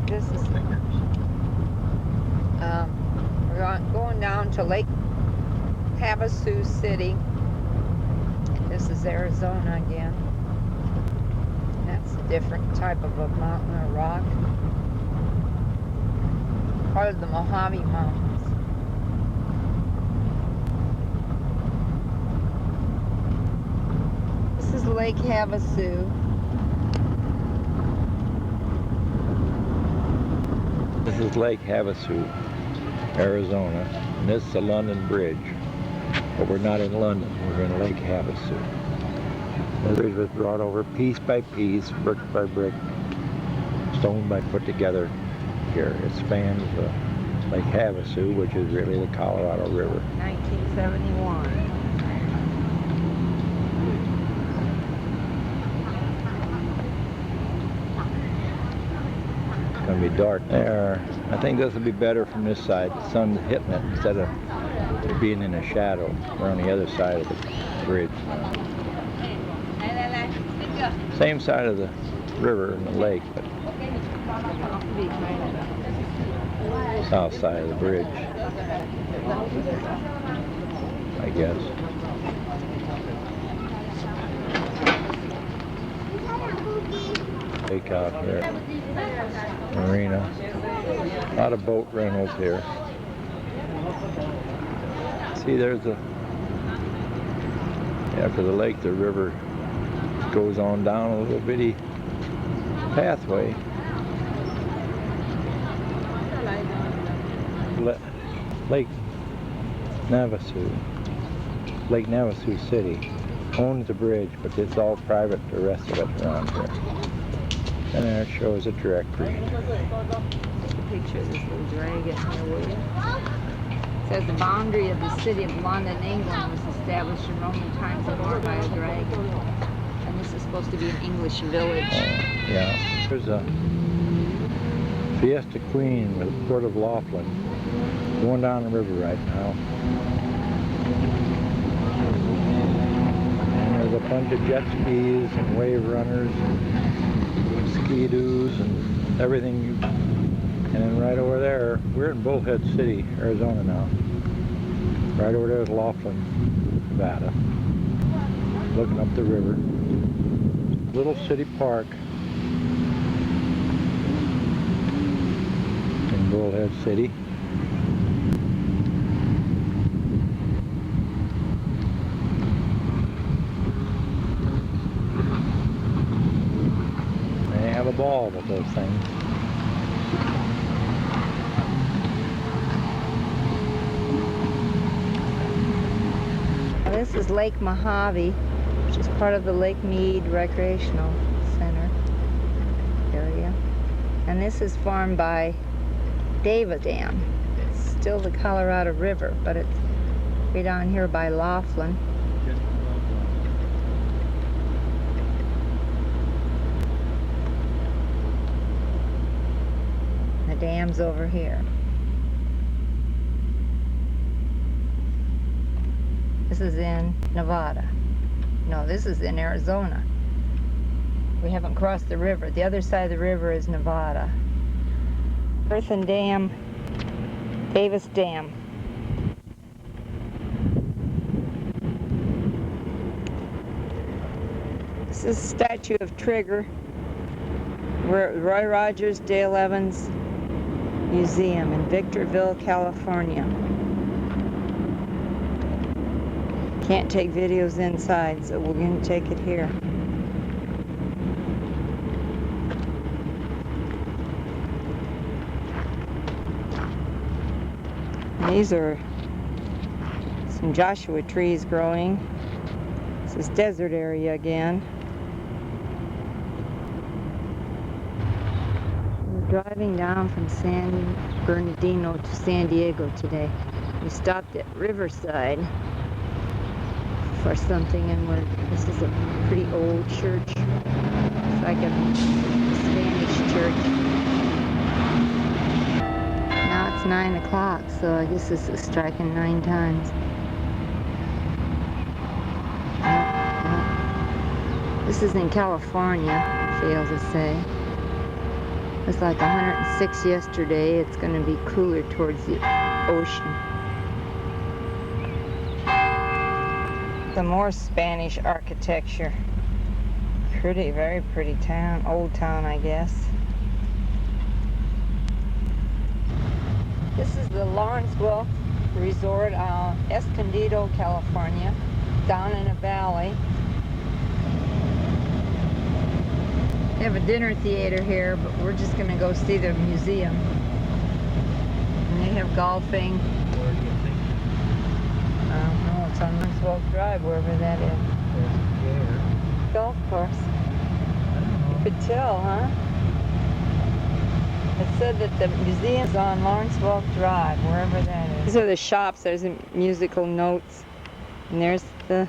This is we're going down to Lake Havasu City. This is Arizona again. That's a different type of a mountain or rock. Part of the Mojave Mountains. This is Lake Havasu. This is Lake Havasu, Arizona, and this is the London Bridge. But we're not in London, we're in Lake Havasu. The bridge was brought over piece by piece, brick by brick, stone by put together here. It spans Lake Havasu, which is really the Colorado River. 1971. It's going to be dark there. I think this will be better from this side. The sun's hitting it instead of being in a shadow. We're on the other side of the bridge now. Same side of the river and the lake, but south side of the bridge, I guess. Lake out here, marina, a lot of boat rentals here. See, there's after the lake, the river goes on down a little bitty pathway. Lake Navasu, Lake Navasu City owns the bridge, but it's all private, the rest of it around here. And there it shows a directory. picture of this little dragon here, will you? It says the boundary of the city of London, England was established in Roman times and marked by a dragon. And this is supposed to be an English village. Yeah. There's a Fiesta Queen with Port of Laughlin going down the river right now. And there's a bunch of jet skis and wave runners and ski-doos and everything. And then right over there, we're in Bullhead City, Arizona now. Right over there is Laughlin, Nevada. Looking up the river. Little city park in Bullhead City. They have a ball with those things. This is Lake Mojave, which is part of the Lake Mead Recreational Center area. And this is farmed by Dava Dam. It's still the Colorado River, but it's way down here by Laughlin. The dam's over here. This is in Nevada. No, this is in Arizona. We haven't crossed the river. The other side of the river is Nevada. Earthen Dam, Davis Dam. This is a statue of Trigger. We're at Roy Rogers Dale Evans Museum in Victorville, California. Can't take videos inside, so we're going to take it here. These are some Joshua trees growing. This is desert area again. We're driving down from San Bernardino to San Diego today. We stopped at Riverside for something, and this is a pretty old church. It's like a Spanish church. Now it's 9 o'clock, so I guess this is striking 9 times. This is in California, I fail to say. It was like 106 yesterday. It's going to be cooler towards the ocean. Some more Spanish architecture. Pretty, very pretty town. Old town, I guess. This is the Lawrenceville Resort, Escondido, California, down in a valley. They have a dinner theater here, but we're just going to go see the museum. And they have golfing. Where do you think? I don't know, it's on Lawrenceville Drive, wherever that is. There's Golf course. I don't know. You could tell, huh? It said that the museum's on Lawrenceville Drive, wherever that is. These are the shops. There's the musical notes. And there's the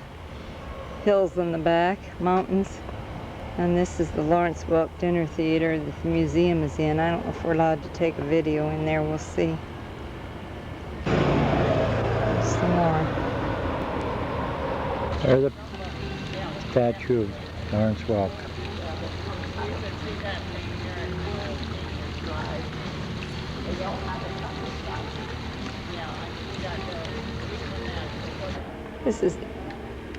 hills in the back, mountains. And this is the Lawrenceville Dinner Theater that the museum is in. I don't know if we're allowed to take a video in there. We'll see. Some more. There's a statue of Lawrence Welk. This is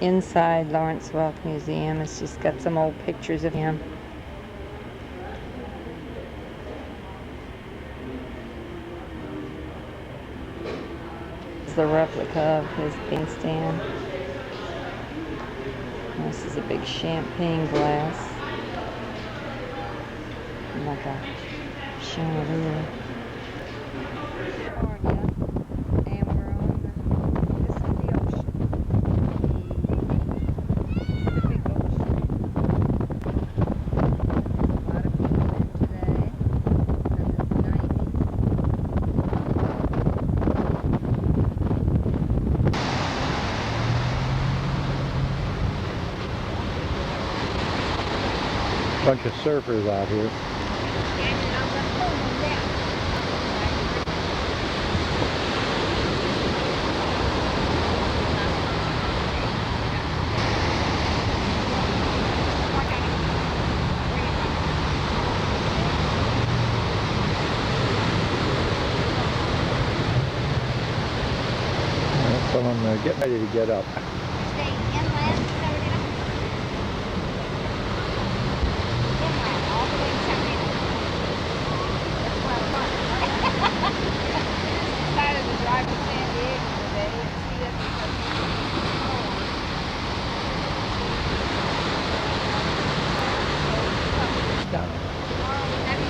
inside Lawrence Welk Museum. It's just got some old pictures of him. This is the replica of his bandstand. This is a big champagne glass. Like a chandelier. And we're on this is the ocean. Pacific Ocean. A lot of people in today. And it's 90s. Bunch of surfers out here. Some of them are getting ready to get up.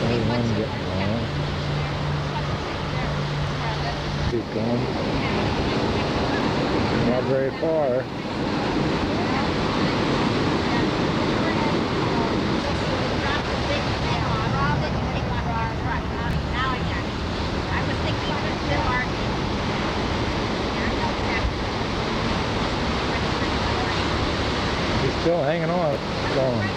There's one getting along. Keep going. Not very far. He's still hanging on. Going.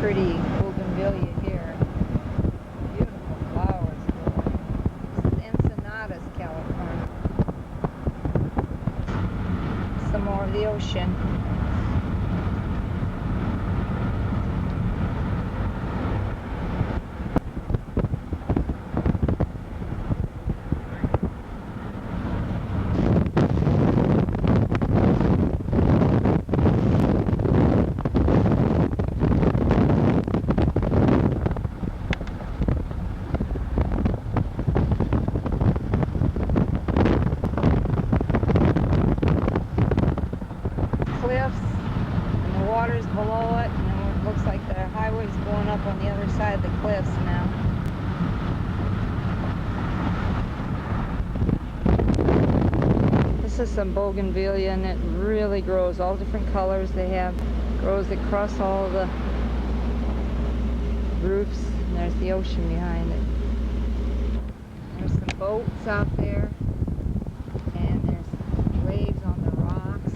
Pretty bougainvillea here. Beautiful flowers growing. This is Ensenadas, California. Some more of the ocean. Cliffs and the water's below it, and then it looks like the highway's going up on the other side of the cliffs now. This is some bougainvillea, and it really grows all different colors. Grows across all the roofs, and there's the ocean behind it. There's some boats out there, and there's waves on the rocks.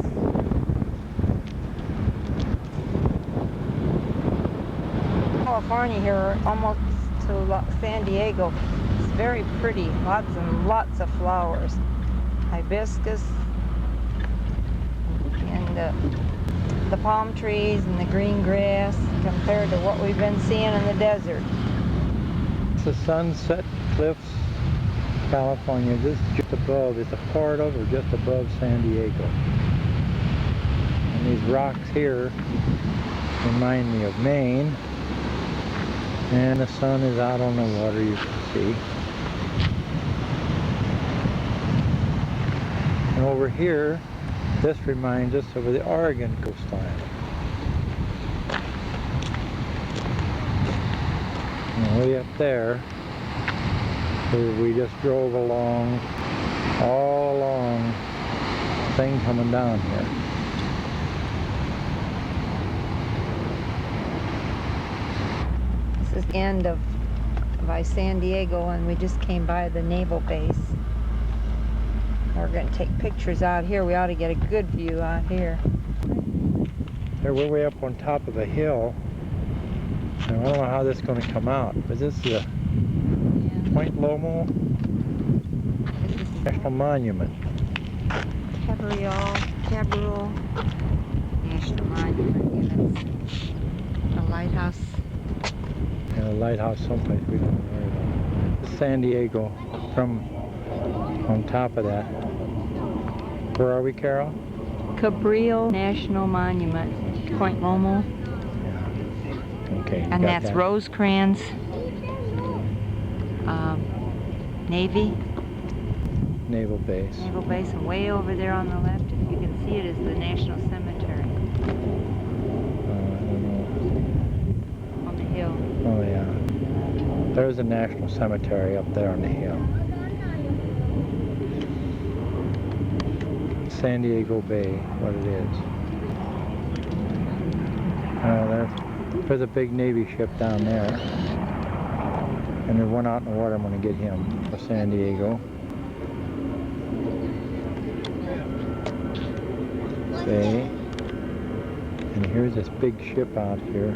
California here, almost to San Diego. It's very pretty, lots and lots of flowers. Hibiscus, and the palm trees and the green grass compared to what we've been seeing in the desert. It's the Sunset Cliffs, California. This is just above, it's a part of or just above San Diego. And these rocks here remind me of Maine. And the sun is out on the water, you can see. And over here, this reminds us of the Oregon coastline. And way up there, where we just drove along, all along, thing coming down here. This is the end of by San Diego, and we just came by the naval base. We're going to take pictures out here. We ought to get a good view out here. Here we're way up on top of a hill. And I don't know how this is going to come out, but this is a Point Loma National Monument. Cabral National Monument. And it's a lighthouse. And a lighthouse someplace we don't know where it is. San Diego from on top of that. Where are we, Carol? Cabral National Monument, Point Loma. Yeah. Okay. And that's that. Rosecrans, Navy. Naval Base. Naval Base, and way over there on the left, if you can see it, is the National Cemetery. I don't know. There's a national cemetery up there on the hill. San Diego Bay, what it is. There's a big Navy ship down there. And there's one out in the water. I'm going to get him for San Diego Bay. And here's this big ship out here.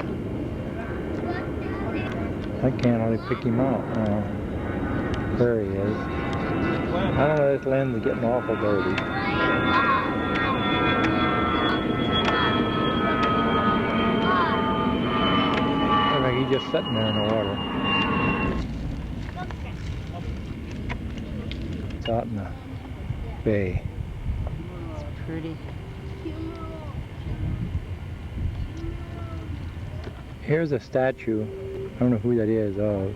I can't hardly pick him out now. There he is. I don't know, this lens is getting awful dirty. Looks like he's just sitting there in the water. It's out in the bay. It's pretty. Here's a statue. I don't know who that is of.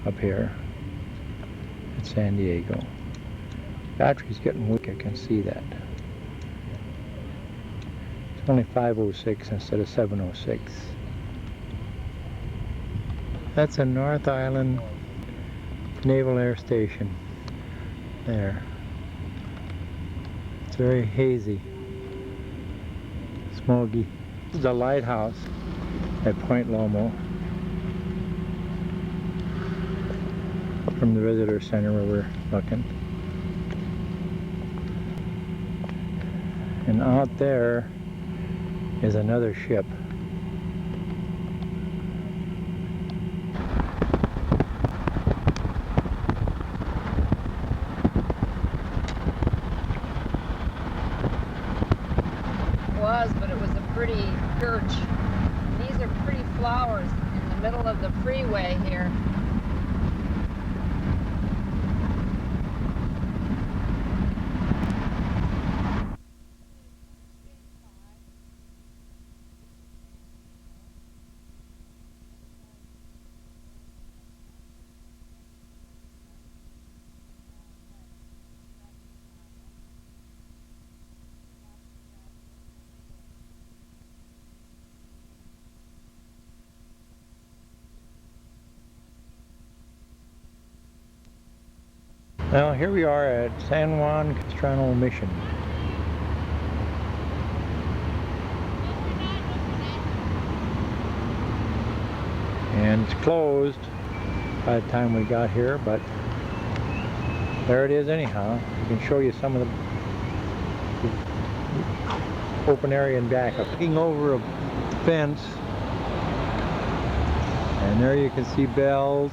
Up here at San Diego. Battery's getting weak, I can see that. It's only 506 instead of 706. That's a North Island Naval Air Station. There. It's very hazy. Smoky. This is a lighthouse at Point Lomo. From the visitor center where we're looking. And out there is another ship. But it was a pretty church. These are pretty flowers in the middle of the freeway here. Now here we are at San Juan Capistrano Mission. And it's closed by the time we got here, but there it is anyhow. I can show you some of the open area in back. I'm looking over a fence, and there you can see bells.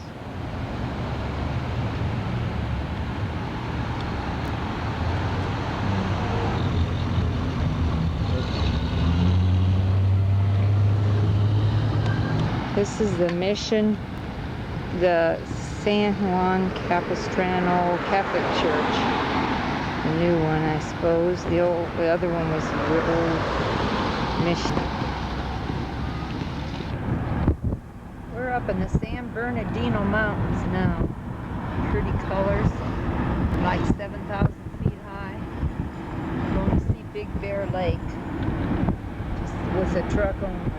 This is the mission, the San Juan Capistrano Catholic Church. The new one, I suppose. The other one was the old mission. We're up in the San Bernardino Mountains now. Pretty colors, like 7,000 feet high. We're going to see Big Bear Lake, just with a truck only.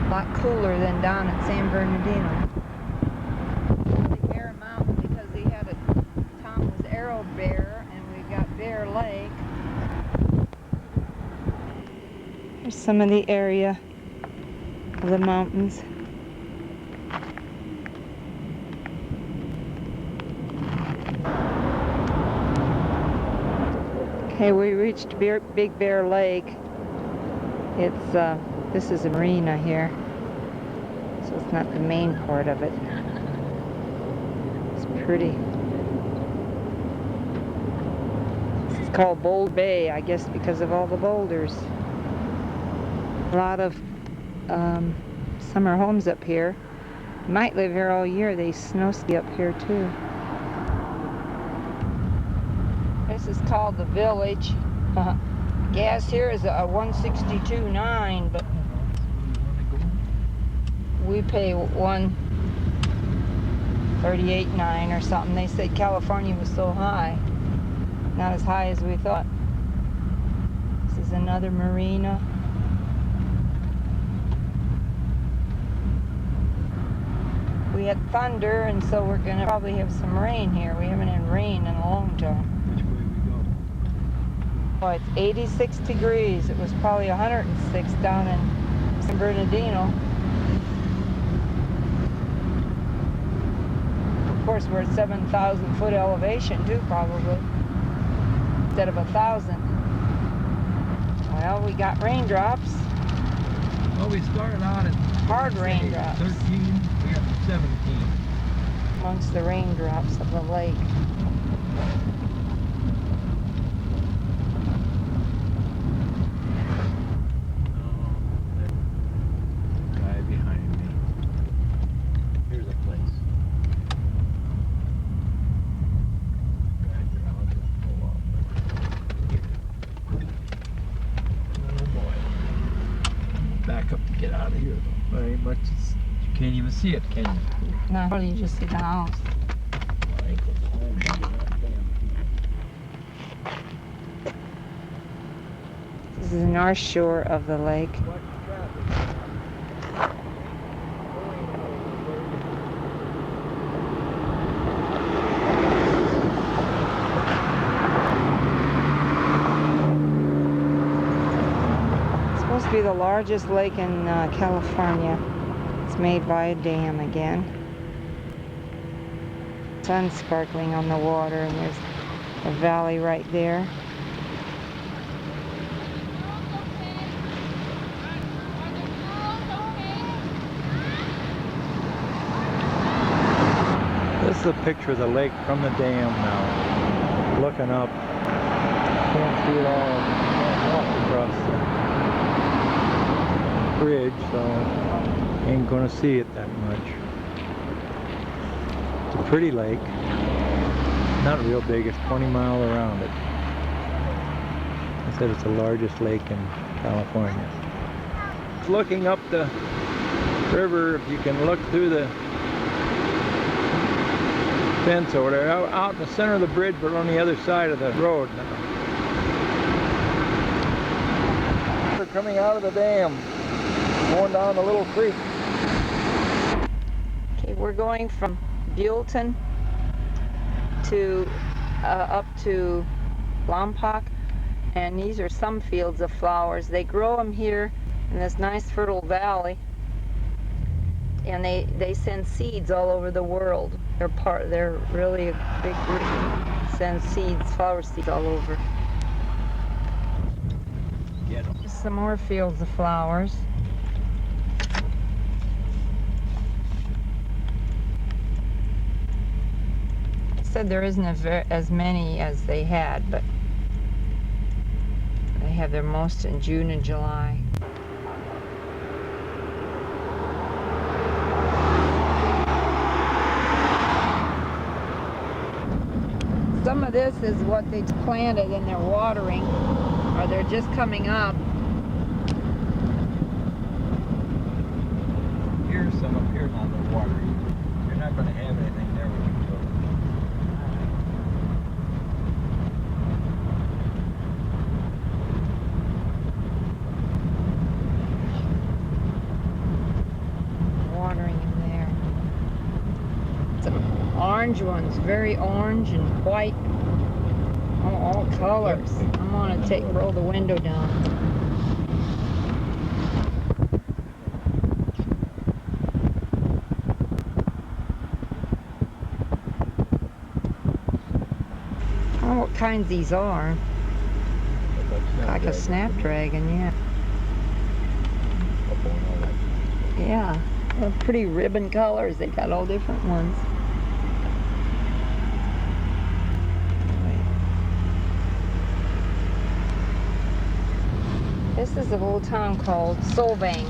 A lot cooler than down at San Bernardino. The Bear Mountain, because they had a Tom was Arrow Bear, and we got Bear Lake. Here's some of the area of the mountains. Okay, we reached Big Bear Lake. It's this is a marina here, so it's not the main part of it. It's pretty. It's called Bold Bay, I guess, because of all the boulders. A lot of summer homes up here. You might live here all year. They snow ski up here too. This is called the Village. Gas here is a 162.9, but we pay 138.9 or something. They said California was so high, not as high as we thought. This is another marina. we had thunder, and so we're gonna probably have some rain here. We haven't had rain in a long time. Which way we go? Well, it's 86 degrees. It was probably 106 down in San Bernardino. Of course, we're at 7,000 foot elevation too, probably, instead of 1,000. Well, we got raindrops. Well, we started out at Hard raindrops. 13, we got to 17. Amongst the raindrops of the lake. Guy behind me. Here's a place. Guide around and pull off. Oh boy. Back up to get out of here though. Very much. You can't even see it, can you? No, you just see the house. My ankle's home. This is the north shore of the lake. It's supposed to be the largest lake in California. It's made by a dam again. Sun sparkling on the water, and there's a valley right there. This is a picture of the lake from the dam now. Looking up. Can't see it all. Walk across the bridge, so ain't gonna see it that much. It's a pretty lake. Not real big, it's 20 miles around it. I said it's the largest lake in California. Looking up the river, if you can look through the fence over there, out in the center of the bridge, but on the other side of the road now. We're coming out of the dam, going down the little creek. Okay, we're going from Buellton to up to Lompoc, and these are some fields of flowers. They grow them here in this nice fertile valley, and they send seeds all over the world. They're really a big group. Send seeds, flower seeds all over. Get 'em. Some more fields of flowers. Said there isn't as many as they had, but they have their most in June and July. Some of this is what they planted and they're watering, or they're just coming up. Here's some up here now they're watering. You're not going to have anything there when you go. Watering in there. Some orange ones, very orange and white. Oh, all colors. I'm gonna roll the window down. I don't know what kinds these are. Like a snapdragon, yeah. Yeah, they're pretty ribbon colors. They got all different ones. This is a little town called Solvang,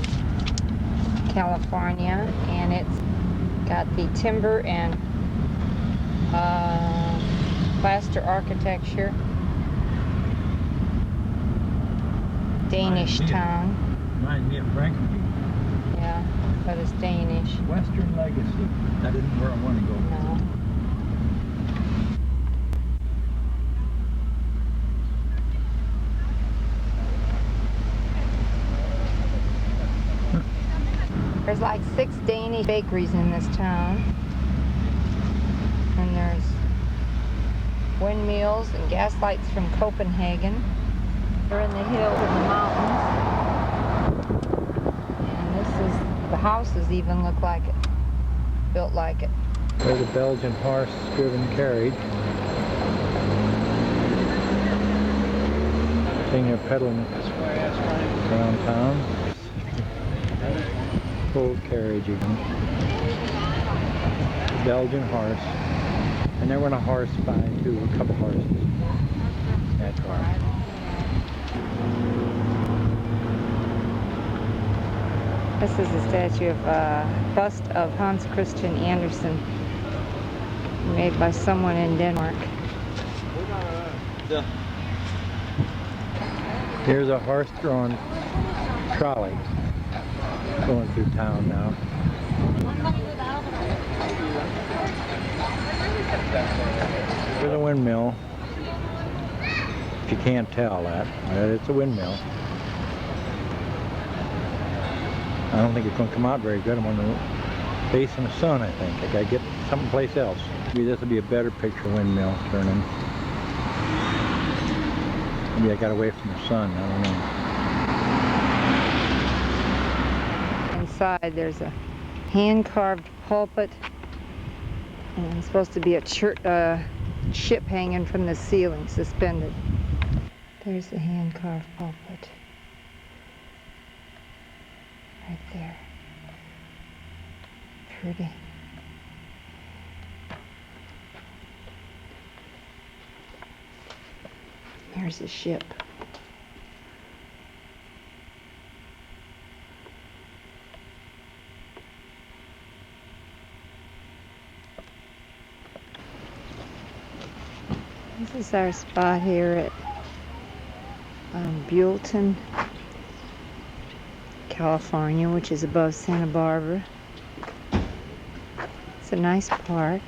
California, and it's got the timber and plaster architecture. Danish town. Reminds me of Frankenmuth. Yeah, but it's Danish. Western Legacy. That isn't where I want to go. No. There's like 6 Danish many bakeries in this town. And there's windmills and gas lights from Copenhagen. We're in the hills and the mountains. And this is, the houses even look like it, built like it. There's a Belgian horse-driven carriage. Seeing her pedaling around town. Full carriage again. Belgian horse. And there went a horse by too, a couple horses. That car. This is a statue of bust of Hans Christian Andersen, made by someone in Denmark. Here's a horse-drawn trolley going through town now. There's a windmill. If you can't tell that, but it's a windmill. I don't think it's going to come out very good. I'm on the face in the sun, I think. I gotta get someplace else. Maybe this will be a better picture, windmill turning. Maybe I got away from the sun, I don't know. Inside there's a hand-carved pulpit, and it's supposed to be a ship hanging from the ceiling, suspended. There's the hand-carved pulpit. Right there. Pretty. There's a ship. This is our spot here at Buellton, California, which is above Santa Barbara. It's a nice park.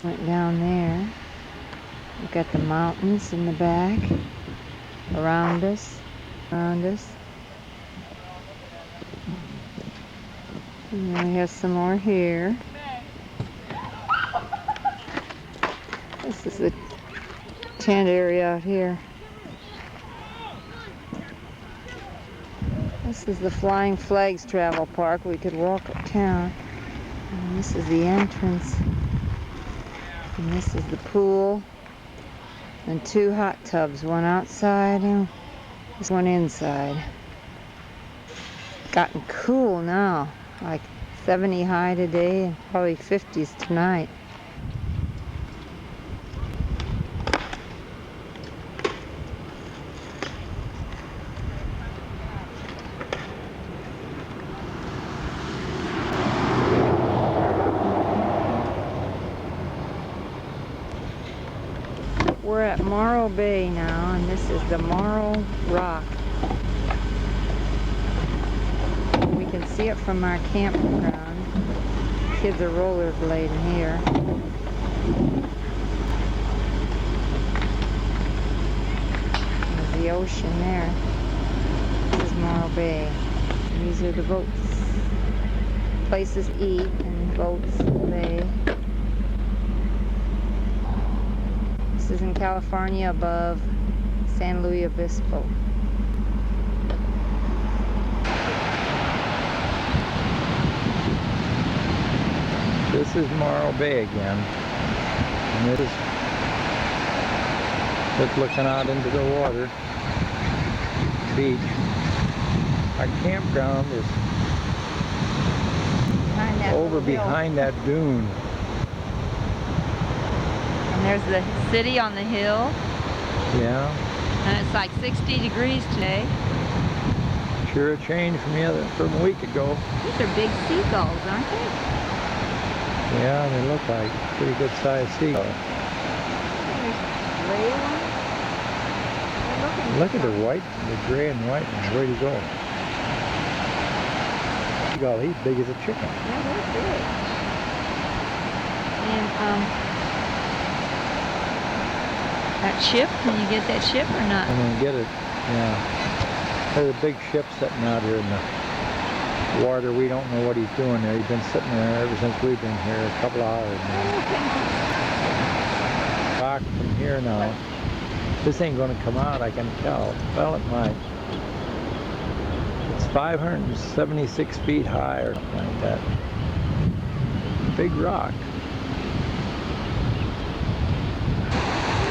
Went down there. We've got the mountains in the back, around us. And then we have some more here. This is the tent area out here. This is the Flying Flags Travel Park. We could walk uptown. And this is the entrance. And this is the pool. And 2 hot tubs, one outside and this one inside. Gotten cool now, like 70 high today and probably 50s tonight. We're at Morro Bay now, and this is the Morro Rock. We can see it from our campground. Kids are rollerblading here. There's the ocean there. This is Morro Bay. These are the boats. Places to eat and boats in the bay. This is in California above San Luis Obispo. This is Morro Bay again. And this is just looking out into the water. Beach. Our campground is over behind that dune. And there's the city on the hill. Yeah. And it's like 60 degrees today. Sure a change from a week ago. These are big seagulls, aren't they? Yeah, they look like pretty good sized seagulls. There's gray ones. Look at the white, the gray and white ones. Where'd he go? Seagull, he's big as a chicken. Yeah, they're big. And that ship, can you get that ship or not? I'm gonna get it, yeah. There's a big ship sitting out here in the water. We don't know what he's doing there. He's been sitting there ever since we've been here, a couple hours now. Rock from here now. This ain't going to come out, I can tell. Well, it might. It's 576 feet high or something like that. Big rock.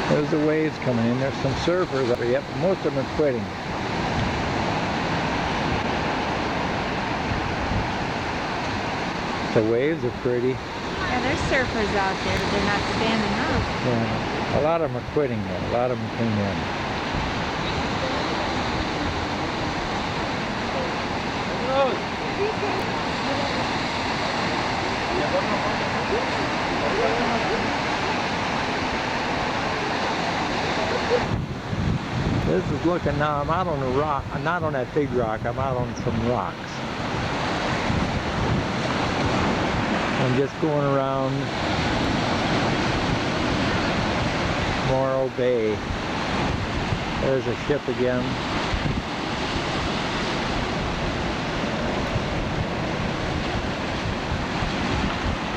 There's the waves coming in. There's some surfers up here. Yep, most of them are quitting. The waves are pretty. Yeah, there's surfers out there, but they're not standing up. Yeah, a lot of them are quitting though. A lot of them came in. This is looking now, I'm out on a rock. I'm not on that big rock, I'm out on some rocks. I'm just going around Morro Bay. There's a ship again.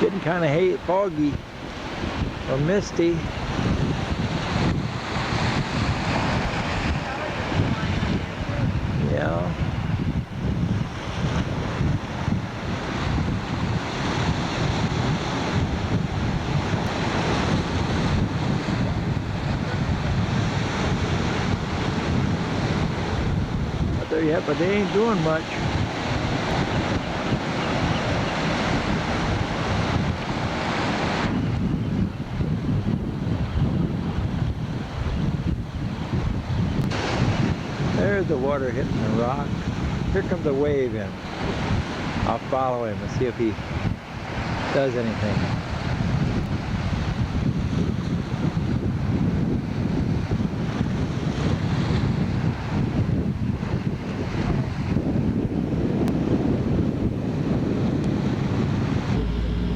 Getting kind of foggy or misty. Yeah. But there you have, but they ain't doing much. There's the water hitting the rock. Here comes a wave in. I'll follow him and see if he does anything.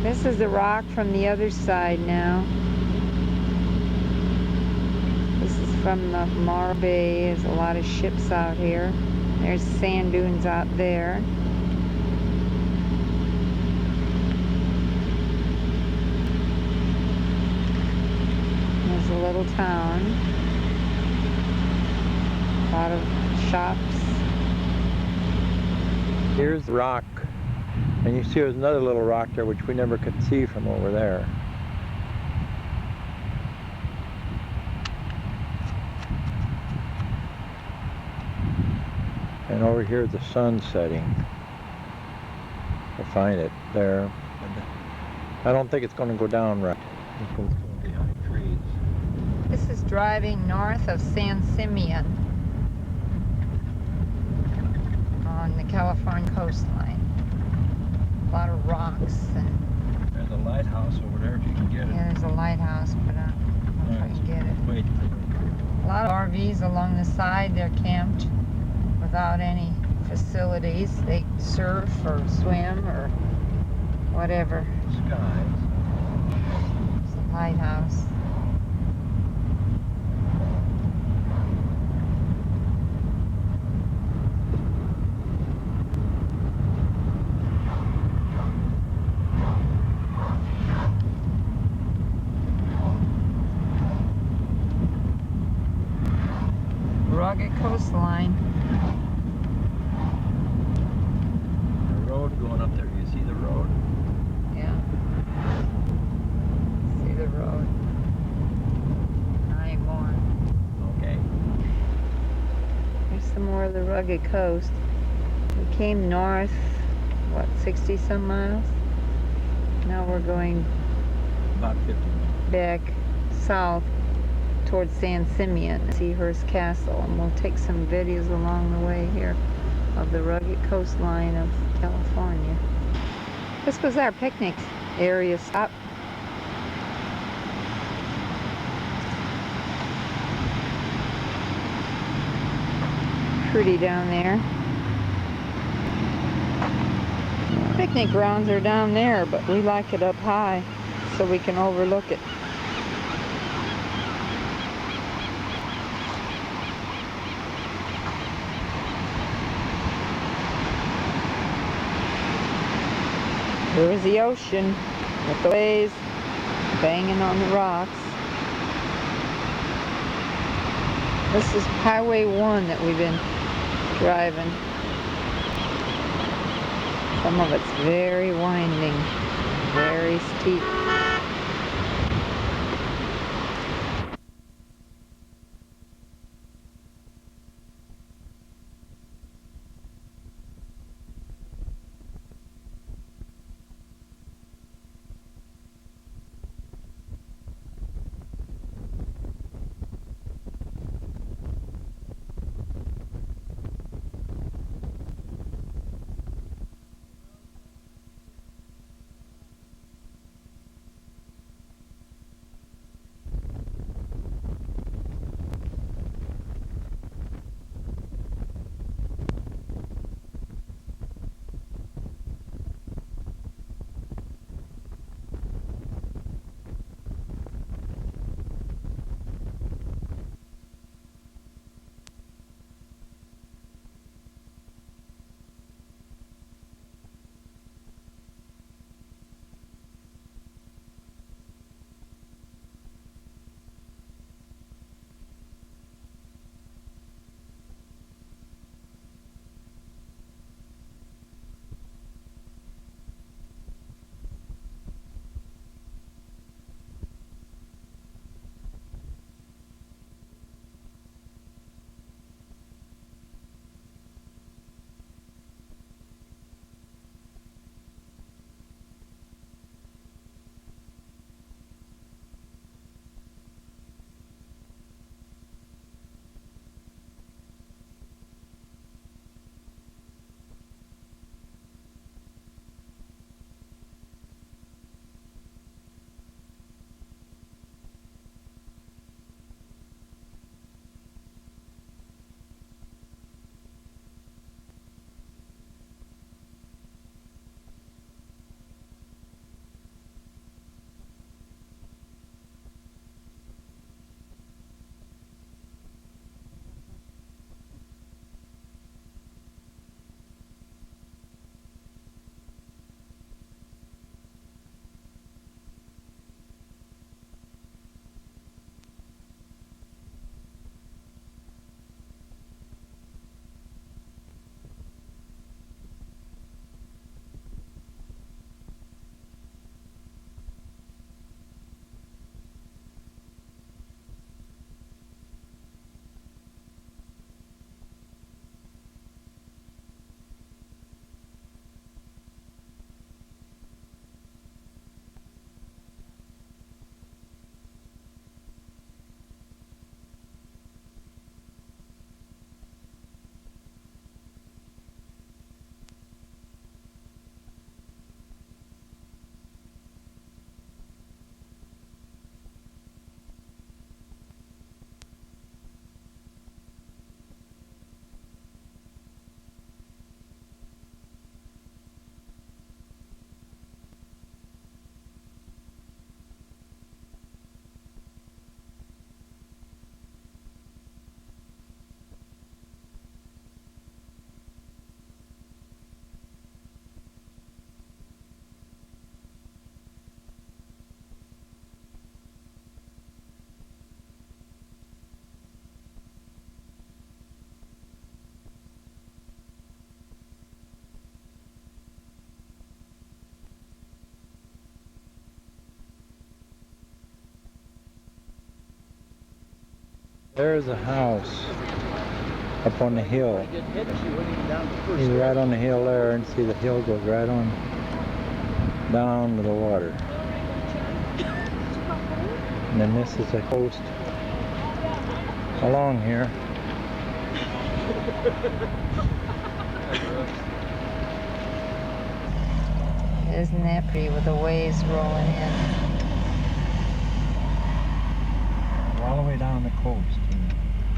This is the rock from the other side now. This is from the Morro Bay. There's a lot of ships out here. There's sand dunes out there. There's a little town. A lot of shops. Here's the rock. And you see there's another little rock there which we never could see from over there. And over here the sun's setting. I find it there. I don't think it's going to go down right. It's going behind trees. This is driving north of San Simeon on the California coastline. A lot of rocks and There's a lighthouse over there if you can get it. yeah, there's a lighthouse, but I don't know if I can get it. Wait. A lot of RVs along the side. They're camped without any facilities. They surf or swim or whatever. Skies. It's a lighthouse. Rugged coastline. The road going up there. You see the road? Yeah. See the road. Not anymore. Okay. There's some more of the rugged coast. We came north, what, 60 some miles? Now we're going About 50 minutes. back south towards San Simeon, see Hearst Castle, and we'll take some videos along the way here of the rugged coastline of California. This was our picnic area stop. Pretty down there. Picnic grounds are down there, but we like it up high so we can overlook it. There's the ocean with the waves banging on the rocks. This is Highway 1 that we've been driving. Some of it's very winding, very steep. There's a house up on the hill. He's right on the hill there, and see the hill goes right on down to the water. And then this is the coast along here. Isn't that pretty with the waves rolling in? All the way down the coast.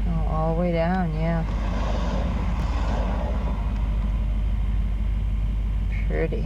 Oh, all the way down, yeah. Pretty.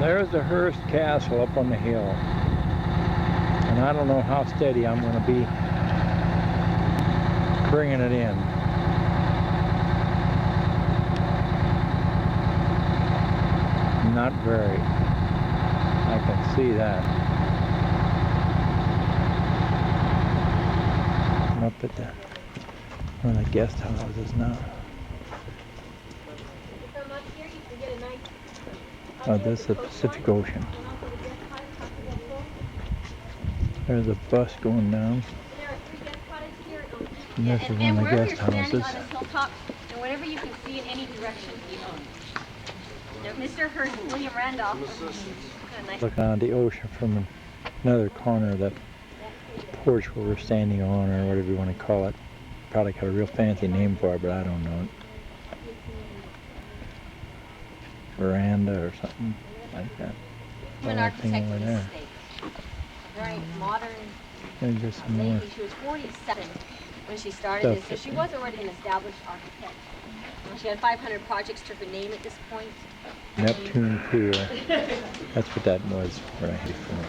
There's the Hearst Castle up on the hill. And I don't know how steady I'm going to be bringing it in. Not very. I can see that. I'm up at one of the guest houses now. Oh, this is the Pacific Ocean. There's a bus going down. And this is one of the guest houses. And whatever you can see in any direction, he owns. Now, Mr. Hearst, William Randolph. Looking out the ocean from another corner of that porch where we're standing on, or whatever you want to call it. Probably got a real fancy name for it, but I don't know it. Veranda or something like that. An architect in the States. Very modern There's just some more. lady. She was 47 when she started this, so she was already an established architect. She had 500 projects to her name at this point. Neptune Pier. That's what that was right before.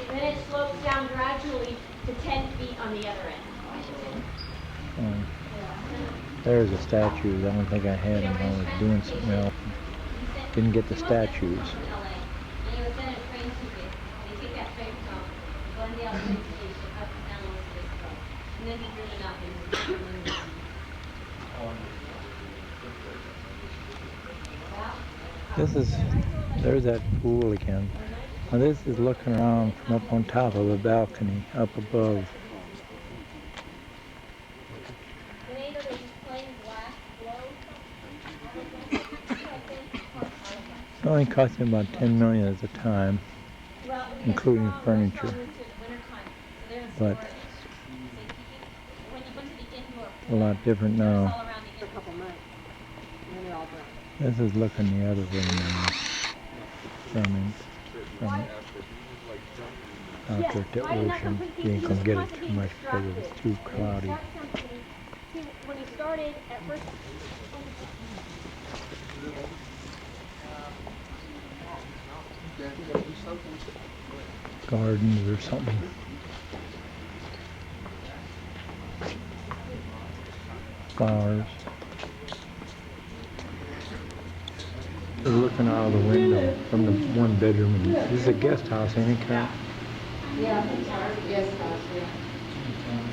Then it slopes down gradually to 10 feet on the other end. There's the statues. I don't think I had them. I was doing something else. Didn't get the statues. There's that pool again. Now this is looking around from up on top of a balcony up above. It only cost me about $10 million at the time, including furniture. But a lot different now. This is looking the other way now. From it. Out there at the ocean. You ain't gonna get it too much because it's too cloudy. When he started at first. Gardens or something. Flowers. They're looking out of the window from the one bedroom. This is a guest house, ain't it, Carol? Yeah, guest house, yeah.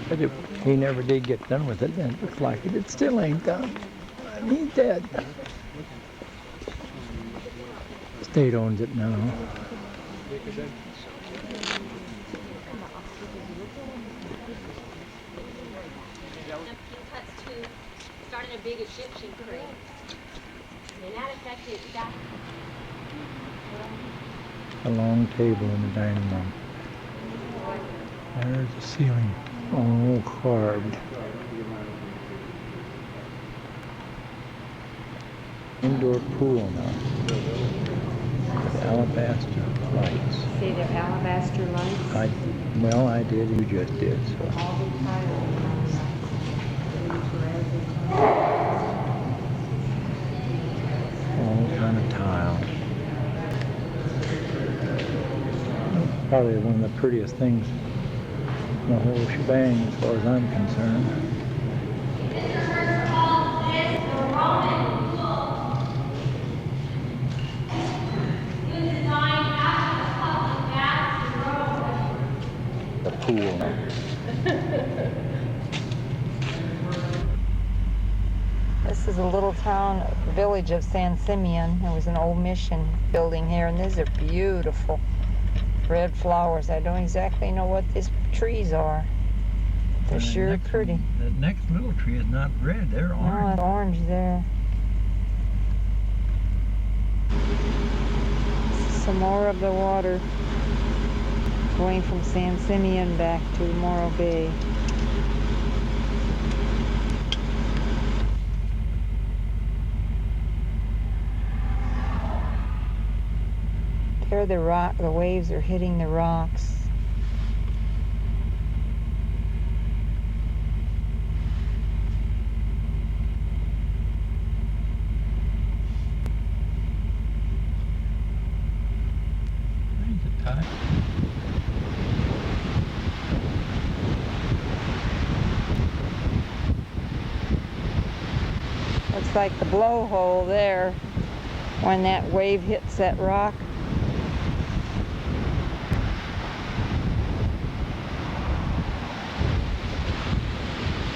But he never did get done with it, and it looks like it. It still ain't done. And he's dead. State owns it now. Started a big Egyptian parade. And that affected that. A long table in the dining room. There's the ceiling, all carved. Indoor pool now. With alabaster lights. See the alabaster lights? I did. You just did. So. All the tiles. All kind of tile. Probably one of the prettiest things in the whole shebang as far as I'm concerned. The pool. This is a little town, village of San Simeon. There was an old mission building here, and these are beautiful red flowers. I don't exactly know what these trees are. They're sure pretty. The next little tree is not red, they're orange. Oh, it's orange there. Some more of the water going from San Simeon back to Morro Bay. There the waves are hitting the rocks. Looks like the blowhole there when that wave hits that rock.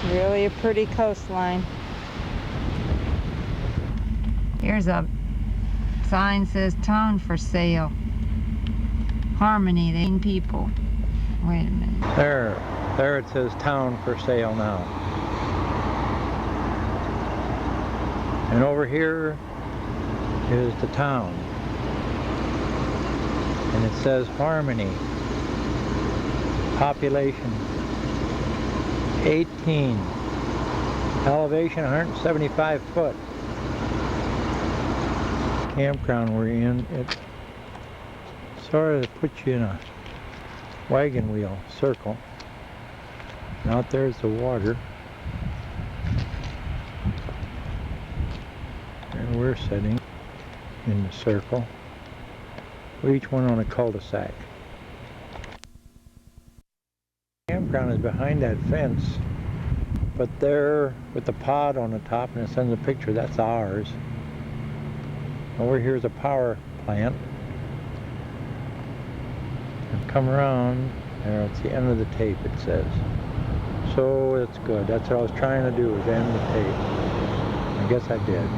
Really a pretty coastline. Here's a sign says town for sale. Harmony, they mean people. Wait a minute. There it says town for sale now. And over here is the town. And it says Harmony. Population 18. Elevation 175 foot. Campground we're in, it sort of puts you in a wagon wheel circle. And out there's the water. And we're sitting in the circle. We each one on a cul-de-sac. Campground is behind that fence, but there with the pod on the top and it sends a picture, that's ours. Over here's a power plant. And come around, there it's the end of the tape it says. So it's good. That's what I was trying to do, is end the tape. I guess I did.